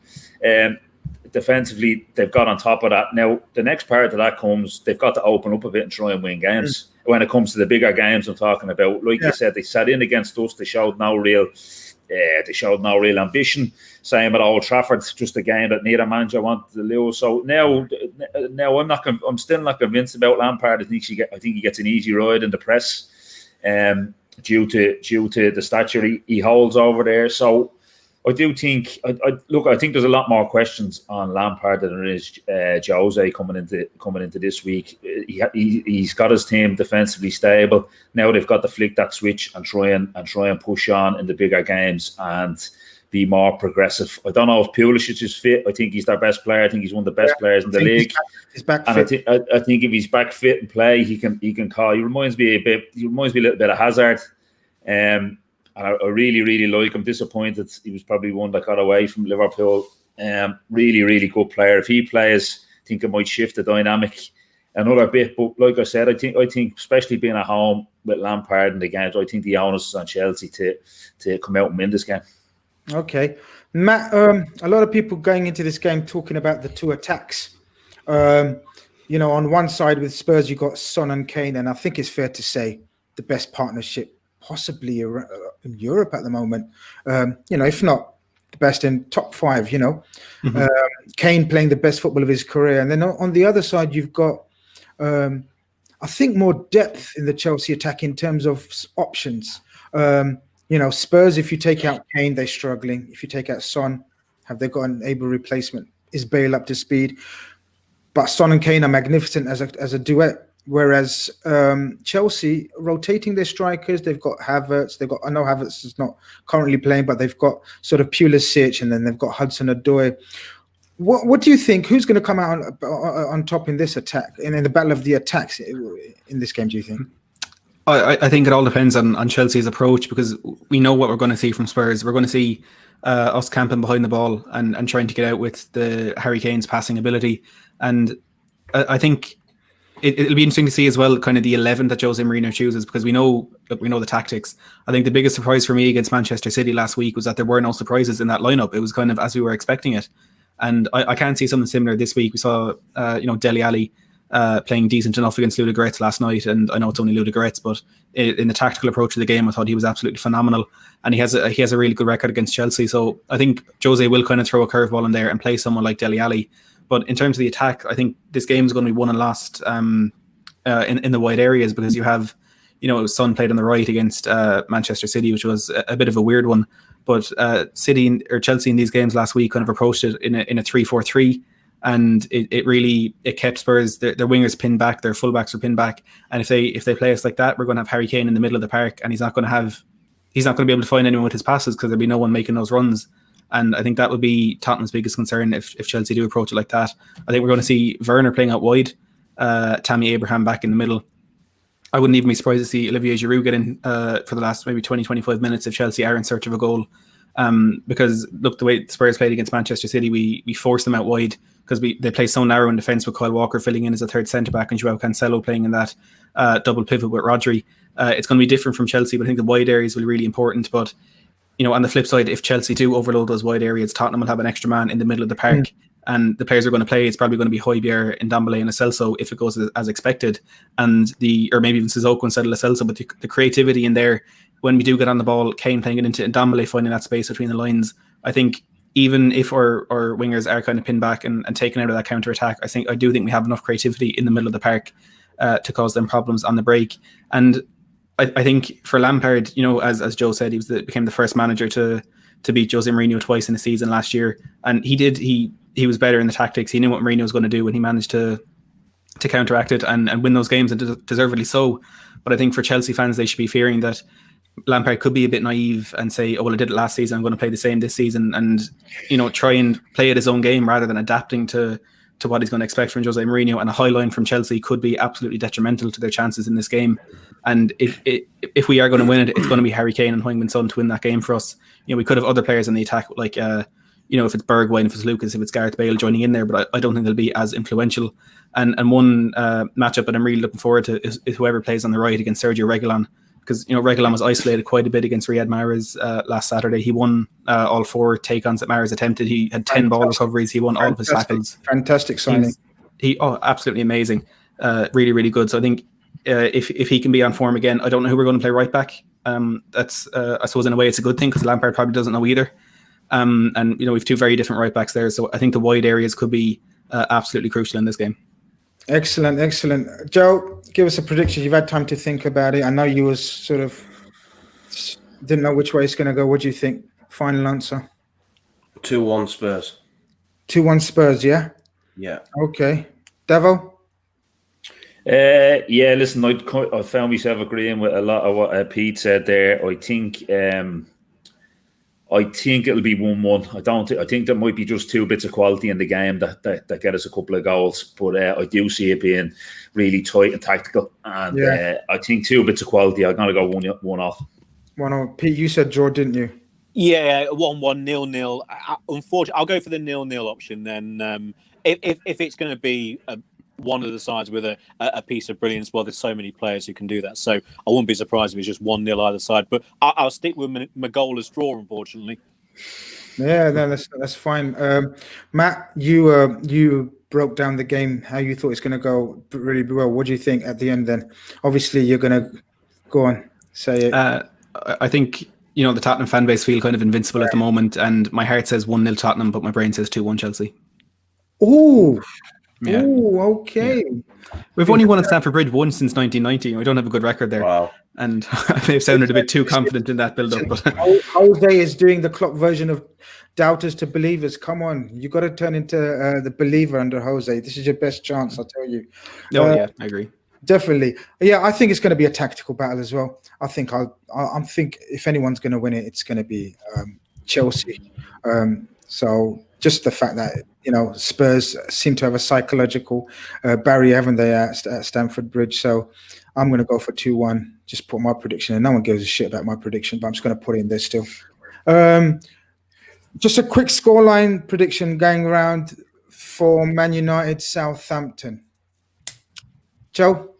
defensively they've got on top of that. Now the next part of that comes, they've got to open up a bit and try and win games. When it comes to the bigger games I'm talking about, like you said, they sat in against us. They showed no real ambition. Same at Old Trafford, just a game that neither manager wanted to lose. So now I'm still not convinced about Lampard. I think he gets an easy ride in the press, due to the stature he holds over there. So I do think I think there's a lot more questions on Lampard than there is Jose coming into this week. He's got his team defensively stable. Now they've got to flick that switch and try and push on in the bigger games and be more progressive. I don't know if Pulisic is fit. I think he's their best player. I think he's one of the best players in the league.
He's back
and
fit.
I think if he's back fit and play, he can call. He reminds me a little bit of Hazard. And I really, really like him. Disappointed he was probably one that got away from Liverpool. Really, really good player. If he plays, I think it might shift the dynamic another bit. But like I said, I think especially being at home with Lampard in the games, I think the onus is on Chelsea to come out and win this game.
Okay, Matt. A lot of people going into this game talking about the two attacks. On one side with Spurs, you got Son and Kane, and I think it's fair to say the best partnership possibly in Europe at the moment. If not the best in top 5. Kane playing the best football of his career, and then on the other side you've got, I think, more depth in the Chelsea attack in terms of options. Spurs, if you take out Kane, they're struggling. If you take out Son, have they got an able replacement? Is Bale up to speed? But Son and Kane are magnificent as a duet. Whereas Chelsea, rotating their strikers, they've got Havertz. I know Havertz is not currently playing, but they've got sort of Pulisic, and then they've got Hudson-Odoi. What do you think? Who's going to come out on top in this attack, and in the battle of the attacks in this game, do you think?
I think it all depends on Chelsea's approach, because we know what we're going to see from Spurs. We're going to see us camping behind the ball and trying to get out with the Harry Kane's passing ability. And I think it'll be interesting to see as well kind of the 11 that Jose Mourinho chooses, because we know the tactics. I think the biggest surprise for me against Manchester City last week was that there were no surprises in that lineup. It was kind of as we were expecting it. And I can't see something similar this week. We saw, Dele Alli playing decent enough against Ludogorets last night, and I know it's only Ludogorets, but in the tactical approach of the game, I thought he was absolutely phenomenal, and he has a really good record against Chelsea. So I think Jose will kind of throw a curveball in there and play someone like Dele Alli. But in terms of the attack, I think this game is going to be won and lost in the wide areas, because you have, Son played on the right against Manchester City, which was a bit of a weird one. But City or Chelsea in these games last week kind of approached it in a 3-4-3, and it kept Spurs, their wingers pinned back, their fullbacks were pinned back, and if they play us like that, we're going to have Harry Kane in the middle of the park, and he's not going to be able to find anyone with his passes because there'll be no one making those runs. And I think that would be Tottenham's biggest concern if Chelsea do approach it like that. I think we're going to see Werner playing out wide, Tammy Abraham back in the middle. I wouldn't even be surprised to see Olivier Giroud get in for the last maybe 20-25 minutes if Chelsea are in search of a goal. Because look, the way Spurs played against Manchester City, we forced them out wide because they play so narrow in defence, with Kyle Walker filling in as a third centre-back and Joao Cancelo playing in that double pivot with Rodri. It's going to be different from Chelsea, but I think the wide areas will be really important. But on the flip side, if Chelsea do overload those wide areas, Tottenham will have an extra man in the middle of the park. And the players are going to play, it's probably going to be Højbjerg, Ndombele and Lo Celso if it goes as expected. Or maybe even Sissoko instead of Lo Celso. But the creativity in there, when we do get on the ball, Kane playing it into Ndombele, finding that space between the lines. I think even if our wingers are kind of pinned back and taken out of that counter-attack, I do think we have enough creativity in the middle of the park to cause them problems on the break. And I think for Lampard, as Joe said, he became the first manager to beat Jose Mourinho twice in a season last year. And he was better in the tactics. He knew what Mourinho was going to do, and he managed to counteract it and win those games, and deservedly so. But I think for Chelsea fans, they should be fearing that Lampard could be a bit naive and say, oh, well, I did it last season, I'm going to play the same this season, and try and play it his own game rather than adapting to what he's going to expect from Jose Mourinho. And a high line from Chelsea could be absolutely detrimental to their chances in this game. And if we are going to win it, it's going to be Harry Kane and Heung-min Son to win that game for us. We could have other players in the attack, like if it's Bergwijn, if it's Lucas, if it's Gareth Bale joining in there, but I don't think they'll be as influential. And one matchup that I'm really looking forward to is whoever plays on the right against Sergio Reguilón, because Reguilón was isolated quite a bit against Riyad Mahrez last Saturday. He won all 4 take-ons that Mahrez attempted. He had 10 ball recoveries. He won all of his tackles. Fantastic signing. Absolutely amazing. Really, really good. So I think if he can be on form again, I don't know who we're going to play right back. That's I suppose in a way it's a good thing because Lampard probably doesn't know either. And we've 2 very different right backs there, so I think the wide areas could be absolutely crucial in this game. Excellent. Joe, give us a prediction. You've had time to think about it. I know you was sort of didn't know which way it's going to go. What do you think? Final answer.
2-1 Spurs.
2-1 Spurs. Yeah. Okay. Davo.
Listen, I found myself agreeing with a lot of what Pete said there. I think it'll be 1-1. I think there might be just 2 bits of quality in the game that get us a couple of goals, but I do see it being really tight and tactical. And I think 2 bits of quality. I'm gonna go 1-1 off. 1-0. Pete, you said draw, didn't you?
Yeah, 1-1, 0-0. Unfortunately, I'll go for the 0-0 option then. If it's going to be one of the sides with a piece of brilliance, well, there's so many players who can do that. So I wouldn't be surprised if it's just 1-0 either side. But I'll stick with my goalless draw, unfortunately.
Yeah, no, that's fine. Matt, you broke down the game, how you thought it's going to go really well. What do you think at the end then? Obviously, you're going to go on, say it.
I think, the Tottenham fan base feel kind of invincible at the moment, and my heart says 1-0 Tottenham, but my brain says 2-1 Chelsea.
Oh, yeah. Oh, okay.
Yeah. We've only won at Stamford Bridge once since 1990. We don't have a good record there. Wow. And I may have sounded a bit too confident in that build-up. But
Jose is doing the Klopp version of doubters to believers. Come on, you got to turn into the believer under Jose. This is your best chance, I'll tell you.
Yeah, I agree.
Definitely. Yeah, I think it's going to be a tactical battle as well. I think if anyone's going to win it, it's going to be Chelsea. So just the fact that Spurs seem to have a psychological barrier, haven't they, at Stamford Bridge? So I'm going to go for 2-1. Just put my prediction in. No one gives a shit about my prediction, but I'm just going to put it in there still. Just a quick scoreline prediction going around for Man United Southampton. Joe?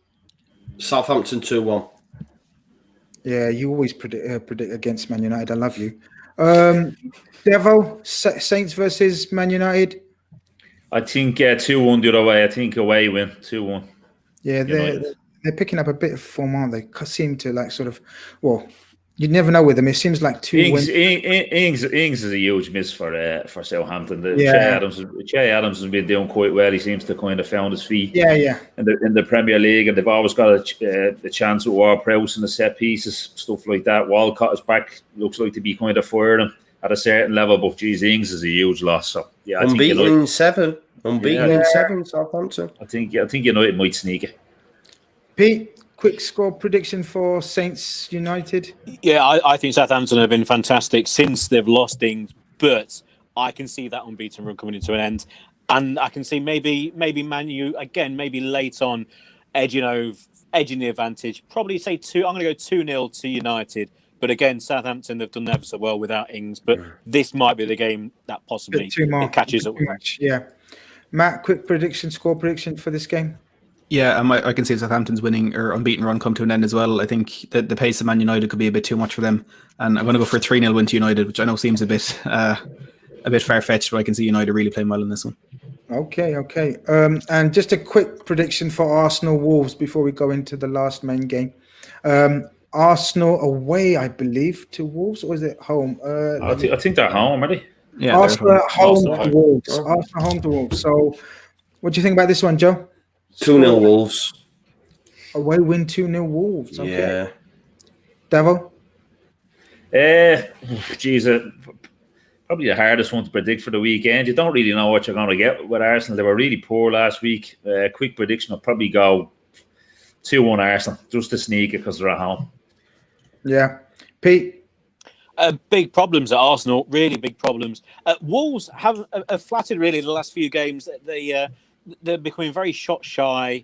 Southampton 2-1.
Yeah, you always predict against Man United. I love you. Devo, Saints versus Man United.
I think 2-1 the other way. I think away win 2-1.
Yeah, they're picking up a bit of form, aren't they? Seem to You never know with them. It seems like
Ings is a huge miss for Southampton. Che Adams has been doing quite well. He seems to kind of found his feet.
Yeah.
In the Premier League, and they've always got a chance with Ward-Prowse in the set pieces, stuff like that. Walcott is back. Looks like to be kind of firing at a certain level, but geez, Ings is a huge loss. So yeah,
unbeaten in 7, Southampton.
I think United might sneak it.
Pete, quick score prediction for Saints United.
Yeah, I think Southampton have been fantastic since they've lost Ings, but I can see that unbeaten run coming into an end, and I can see maybe Man U again, maybe late on, edging the advantage. Probably say 2. I'm going to go 2-0 to United. But again, Southampton, they've done ever so well without Ings. But this might be the game that possibly catches up with them.
Yeah. Matt, quick score prediction for this game?
Yeah, I can see Southampton's winning or unbeaten run come to an end as well. I think that the pace of Man United could be a bit too much for them. And I'm going to go for a 3-0 win to United, which I know seems a bit far-fetched, but I can see United really playing well in this one.
Okay. And just a quick prediction for Arsenal-Wolves before we go into the last main game. Arsenal away, I believe, to Wolves, or is it home?
I think they're home, are they?
Yeah,
Arsenal home to Wolves. Arsenal home to Wolves. So, what do you think about this one, Joe?
2-0 Wolves.
Away win 2-0 Wolves. Okay.
Yeah.
Davo?
Probably the hardest one to predict for the weekend. You don't really know what you're going to get with Arsenal. They were really poor last week. Quick prediction, I'll probably go 2-1 Arsenal, just to sneak it because they're at home.
Yeah. Pete?
Big problems at Arsenal, really big problems. Wolves have flattered really the last few games. They're becoming very shot shy.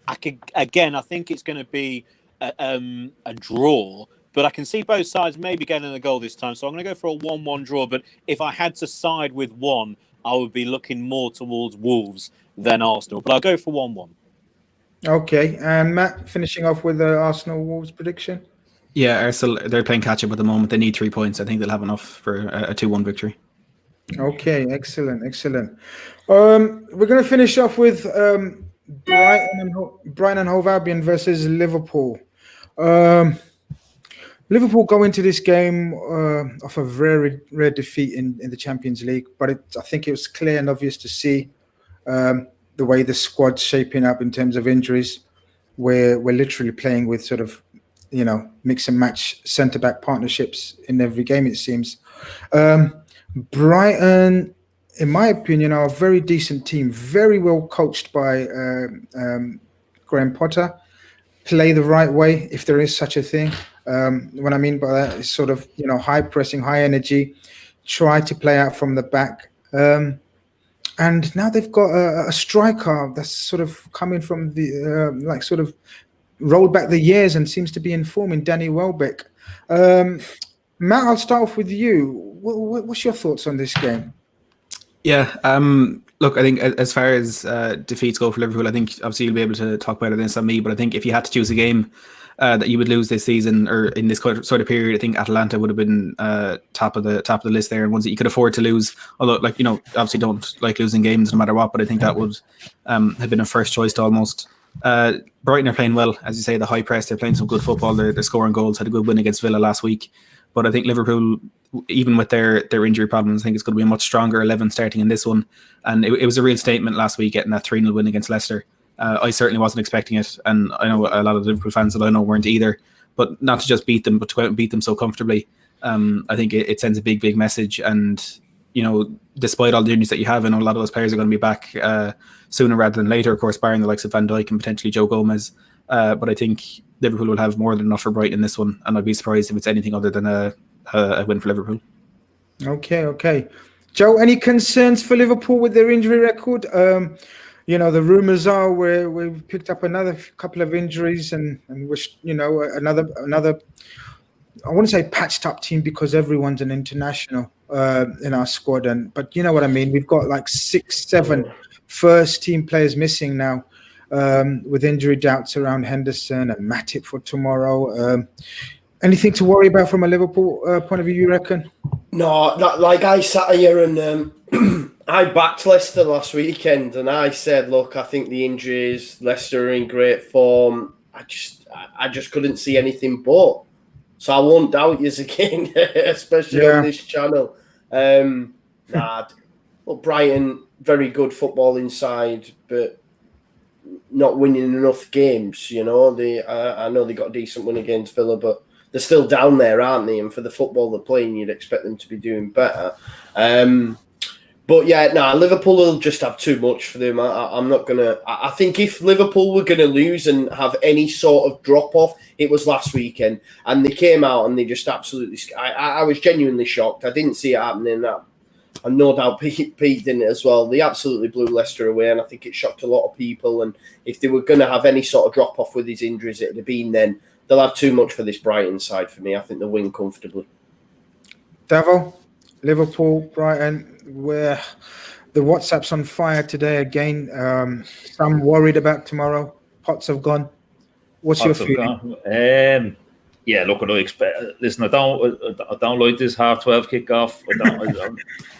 I think it's going to be a draw, but I can see both sides maybe getting a goal this time. So I'm going to go for a 1-1 draw. But if I had to side with one, I would be looking more towards Wolves than Arsenal. But I'll go for 1-1.
Okay, and Matt, finishing off with the Arsenal-Wolves prediction?
Yeah, Arsenal, they're playing catch-up at the moment. They need 3 points. I think they'll have enough for a 2-1 victory. Okay,
excellent. We're going to finish off with Brighton and Hove Albion versus Liverpool. Liverpool go into this game off a very rare defeat in the Champions League, but I think it was clear and obvious to see the way the squad's shaping up in terms of injuries. We're literally playing with sort of, mix and match centre-back partnerships in every game, it seems. Brighton, in my opinion, are a very decent team, very well coached by Graham Potter. Play the right way, if there is such a thing. What I mean by that is sort of, high pressing, high energy, try to play out from the back. And now they've got a striker that's sort of coming from the, sort of rolled back the years and seems to be in form in Danny Welbeck. Matt, I'll start off with you. What's your thoughts on this game?
Yeah, look, I think as far as defeats go for Liverpool, I think obviously you'll be able to talk better than me, but I think if you had to choose a game that you would lose this season or in this sort of period, I think Atalanta would have been top of the list there, and ones that you could afford to lose. Although, obviously don't like losing games no matter what, but I think that would have been a first choice to almost. Brighton are playing well, as you say, the high press. They're playing some good football. They're scoring goals. Had a good win against Villa last week, but I think Liverpool, even with their injury problems, I think it's going to be a much stronger 11 starting in this one. And it was a real statement last week getting that 3-0 win against Leicester. I certainly wasn't expecting it, and I know a lot of Liverpool fans that I know weren't either. But not to just beat them, but to go out and beat them so comfortably, I think it sends a big message. And despite all the injuries that you have, and a lot of those players are going to be back sooner rather than later. Of course, barring the likes of Van Dijk and potentially Joe Gomez. But I think Liverpool will have more than enough for Brighton in this one, and I'd be surprised if it's anything other than a win for Liverpool.
Okay. Joe, any concerns for Liverpool with their injury record? The rumours are we've picked up another couple of injuries and wish, another, I wouldn't say patched up team because everyone's an international in our squad. But you know what I mean? We've got like 6-7 first team players missing now. With injury doubts around Henderson and Matip for tomorrow. Anything to worry about from a Liverpool point of view, you reckon?
No, I sat here and I backed Leicester last weekend, and I said, look, I think the injuries, Leicester are in great form. I just couldn't see anything but. So I won't doubt you again, especially on this channel. Well, Brighton, very good football inside, but not winning enough games. You know, I know they got a decent win against Villa, but they're still down there, aren't they? And for the football they're playing, you'd expect them to be doing better. But yeah, Liverpool will just have too much for them. I'm not gonna. I think if Liverpool were gonna lose and have any sort of drop off, it was last weekend, and they came out and they just absolutely. I was genuinely shocked. I didn't see it happening. And no doubt Pete didn't as well. They absolutely blew Leicester away, and I think it shocked a lot of people. And if they were going to have any sort of drop off with his injuries, it'd have been then. They'll have too much for this Brighton side for me. I think they'll win comfortably.
Davo, Liverpool, Brighton, where the WhatsApp's on fire today again. Some worried about tomorrow. Pots have gone. What's your feeling?
Yeah, look, I expect. Listen, I don't like this 12:30 kickoff.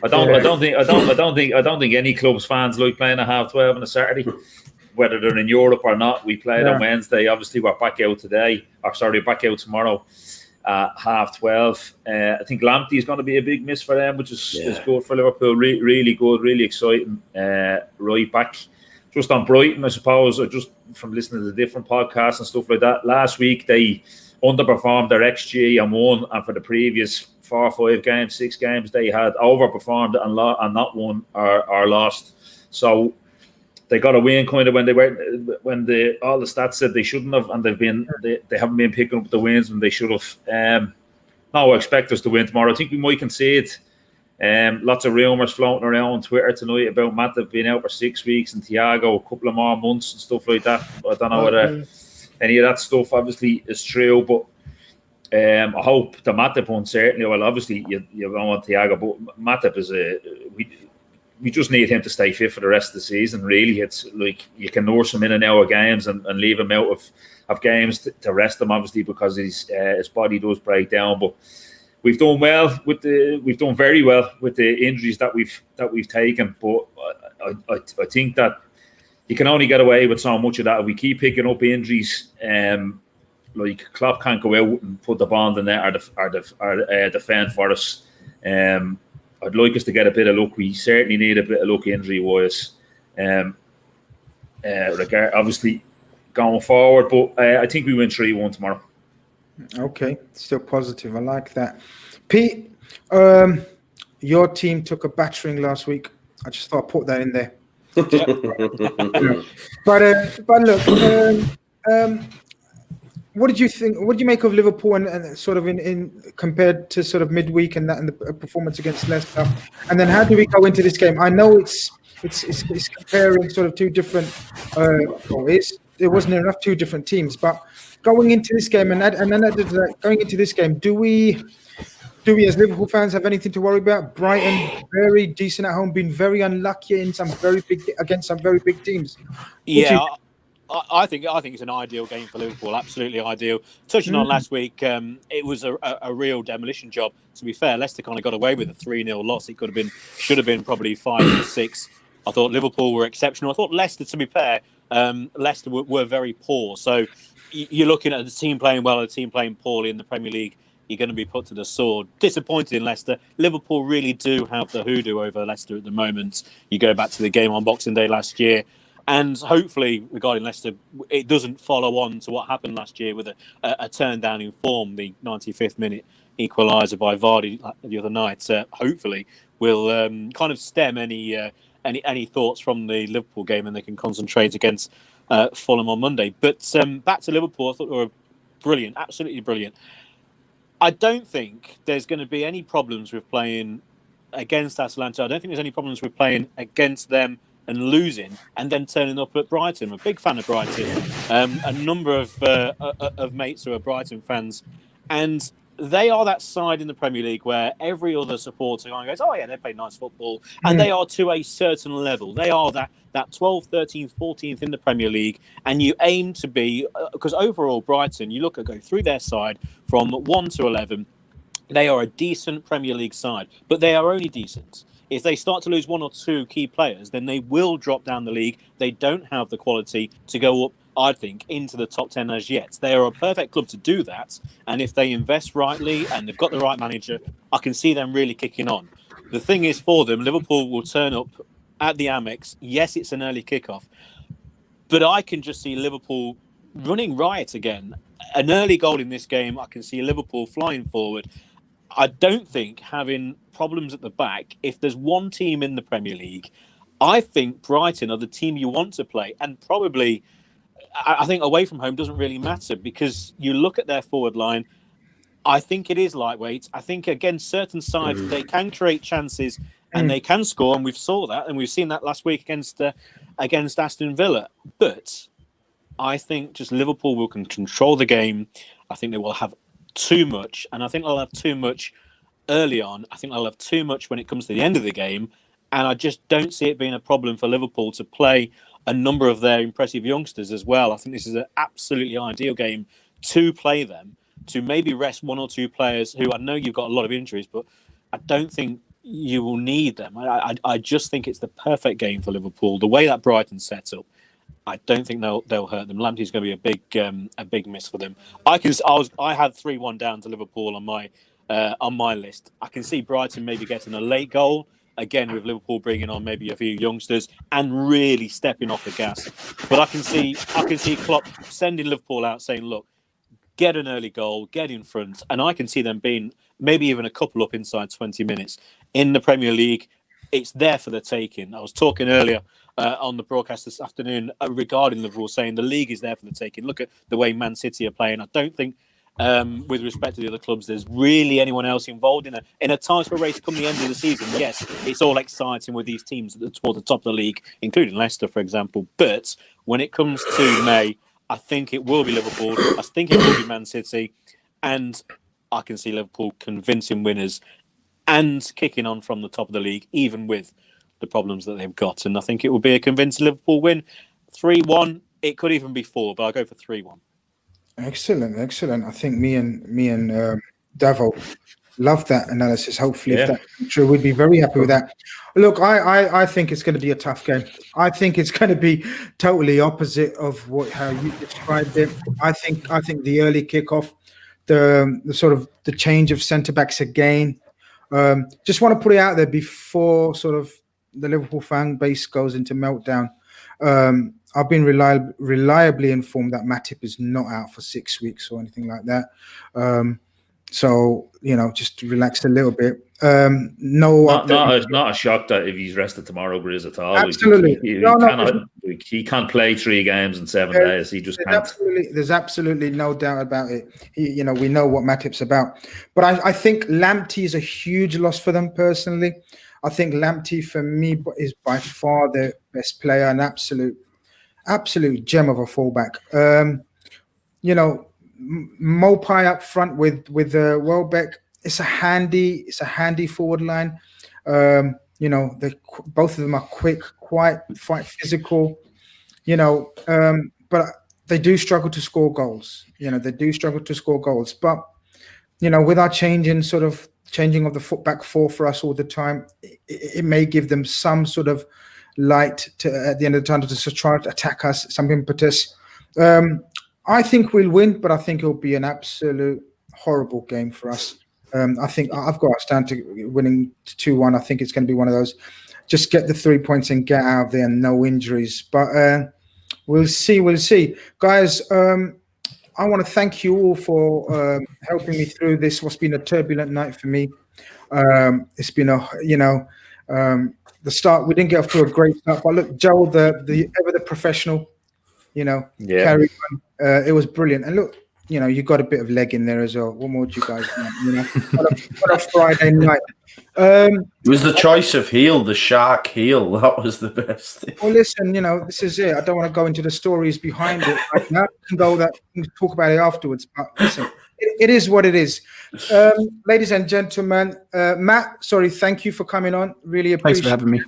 I don't think any club's fans like playing a 12:30 on a Saturday, whether they're in Europe or not. We played on Wednesday. Obviously, we're back out today. Back out tomorrow. 12:30. I think Lamptey is going to be a big miss for them, which is good for Liverpool. Really good, really exciting. Right back. Just on Brighton, I suppose, or just from listening to the different podcasts and stuff like that. Last week they underperformed their XG and won, and for the previous 4 or 5 games, 6 games, they had overperformed and not won or lost. So they got a win kind of when all the stats said they shouldn't have, and they haven't been picking up the wins when they should have. No, I expect us to win tomorrow. I think we might concede. Lots of rumours floating around on Twitter tonight about Matip being out for 6 weeks and THIAGO a couple of more months and stuff like that. I don't know whether any of that stuff obviously is true, but I hope the Matip one certainly. Well, obviously you don't want THIAGO, but Matip is we just need him to stay fit for the rest of the season. Really, it's like you can nurse him in and out of games and leave him out of games to rest him, obviously, because his body does break down. But we've done very well with the injuries that we've taken. But I think that you can only get away with so much of that if we keep picking up injuries. Like Klopp can't go out and put the ball in the net or defend for us. I'd like us to get a bit of luck. We certainly need a bit of luck injury-wise. Obviously, going forward, but I think we win 3-1 tomorrow.
Okay, still positive. I like that. Pete, your team took a battering last week. I just thought I'd put that in there. But look, what did you think? What did you make of Liverpool and sort of in compared to sort of midweek and the performance against Leicester? And then how do we go into this game? I know it's comparing sort of two different. There wasn't enough 2 different teams, but going into this game going into this game, do we as Liverpool fans have anything to worry about? Brighton very decent at home, been very unlucky in against some very big teams.
I think it's an ideal game for Liverpool. Absolutely ideal. Touching on last week, it was a real demolition job. To be fair, Leicester kind of got away with a 3-0 loss. It should have been probably 5 or 6. I thought Liverpool were exceptional. I thought Leicester, to be fair, Leicester were very poor. So you're looking at the team playing well, a team playing poorly in the Premier League. You're going to be put to the sword. Disappointed in Leicester. Liverpool really do have the hoodoo over Leicester at the moment. You go back to the game on Boxing Day last year. And hopefully, regarding Leicester, it doesn't follow on to what happened last year with a turn down in form, the 95th minute equaliser by Vardy the other night. Hopefully, will kind of stem any thoughts from the Liverpool game, and they can concentrate against Fulham on Monday. But back to Liverpool, I thought they were brilliant, absolutely brilliant. I don't think there's going to be any problems with playing against Atalanta. I don't think there's any problems with playing against them and losing, and then turning up at Brighton. I'm a big fan of Brighton. A number of mates who are Brighton fans, and they are that side in the Premier League where every other supporter goes, oh yeah, they play nice football, and they are to a certain level. They are that 12th, 13th, 14th in the Premier League, and you aim to be, because overall Brighton, you look at go through their side from 1 to 11, they are a decent Premier League side, but they are only decent. If they start to lose 1 or 2 key players, then they will drop down the league. They don't have the quality to go up I think, into the top 10 as yet. They are a perfect club to do that. And if they invest rightly and they've got the right manager, I can see them really kicking on. The thing is for them, Liverpool will turn up at the Amex. Yes, it's an early kickoff. But I can just see Liverpool running riot again. An early goal in this game, I can see Liverpool flying forward. I don't think having problems at the back, if there's one team in the Premier League, I think Brighton are the team you want to play. And probably, I think away from home doesn't really matter because you look at their forward line, I think it is lightweight. I think, against certain sides, they can create chances and they can score. And we've saw that. And we've seen that last week against Aston Villa. But I think just Liverpool will control the game. I think they will have too much. And I think they'll have too much early on. I think they'll have too much when it comes to the end of the game. And I just don't see it being a problem for Liverpool to play a number of their impressive youngsters as well. I think this is an absolutely ideal game to play them, to maybe rest one or two players who I know you've got a lot of injuries, but I don't think you will need them. I just think it's the perfect game for Liverpool. The way that Brighton's set up, I don't think they'll hurt them. Lamptey's going to be a big miss for them. I had 3-1 down to Liverpool on my list. I can see Brighton maybe getting a late goal. Again, with Liverpool bringing on maybe a few youngsters and really stepping off the gas. But I can see Klopp sending Liverpool out saying, look, get an early goal, get in front. And I can see them being maybe even a couple up inside 20 minutes. In the Premier League, it's there for the taking. I was talking earlier on the broadcast this afternoon regarding Liverpool, saying the league is there for the taking. Look at the way Man City are playing. I don't think, with respect to the other clubs, there's really anyone else involved in a title race come the end of the season. Yes, it's all exciting with these teams toward the top of the league, including Leicester, for example. But when it comes to May, I think it will be Liverpool. I think it will be Man City. And I can see Liverpool convincing winners and kicking on from the top of the league, even with the problems that they've got. And I think it will be a convincing Liverpool win. 3-1. It could even be 4, but I'll go for 3-1.
Excellent. I think me and Davo love that analysis. Hopefully, if that's true, we'd be very happy with that. Look, I think it's going to be a tough game. I think it's going to be totally opposite of how you described it. I think the early kickoff, the sort of the change of centre backs again. Just want to put it out there before sort of the Liverpool fan base goes into meltdown. I've been reliably informed that Matip is not out for 6 weeks or anything like that. So, just relax a little bit. Not
a shock that if he's rested tomorrow, Grizz, at all.
Absolutely.
He can't play 3 games in 7 days. He just can't.
There's absolutely no doubt about it. We know what Matip's about. But I think Lamptey is a huge loss for them personally. I think Lamptey, for me, is by far the best player, an absolute gem of a fullback. Mopai up front with Welbeck. It's a handy forward line. Both of them are quick, quite
physical.
But they do struggle to score goals. But with our changing of the back four for us all the time, it may give them some sort of light at the end of the tunnel to try to attack us, some impetus. I think we'll win, but I think it'll be an absolute horrible game for us. I think I've got us down to winning 2-1. I think it's going to be one of those, just get the 3 points and get out of there, no injuries. But we'll see. Guys, I want to thank you all for helping me through this. What's been a turbulent night for me. It's been the start. We didn't get off to a great start, but look, Joel, the professional, carry on. It was brilliant. And look, you got a bit of leg in there as well. What more do you guys want? What a Friday night.
It was the choice of heel, the shark heel. That was the best.
Well, listen, this is it. I don't want to go into the stories behind it right now. We can talk about it afterwards. But listen, it is what it is. Ladies and gentlemen, Matt, thank you for coming on. Really appreciate it.
Thanks for having me.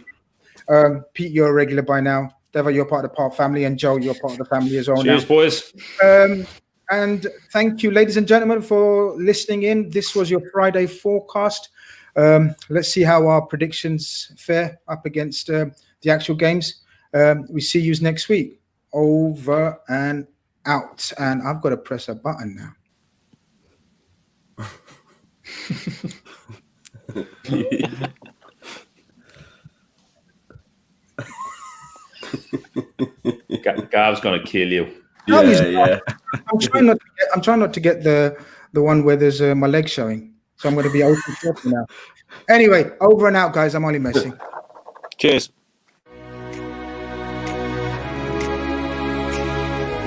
Pete, you're a regular by now. Davo, you're part of the Park family, and Joe, you're part of the family as well.
Cheers,
now.
Boys.
And thank you, ladies and gentlemen, for listening in. This was your Friday forecast. Let's see how our predictions fare up against the actual games. We see you next week. over and out. And I've got to press a button now.
Gav's going to kill you.
Yeah.
I'm trying not to get the one where there's my leg showing. So I'm going to be open now. Anyway, over and out, guys. I'm only messing.
Cheers.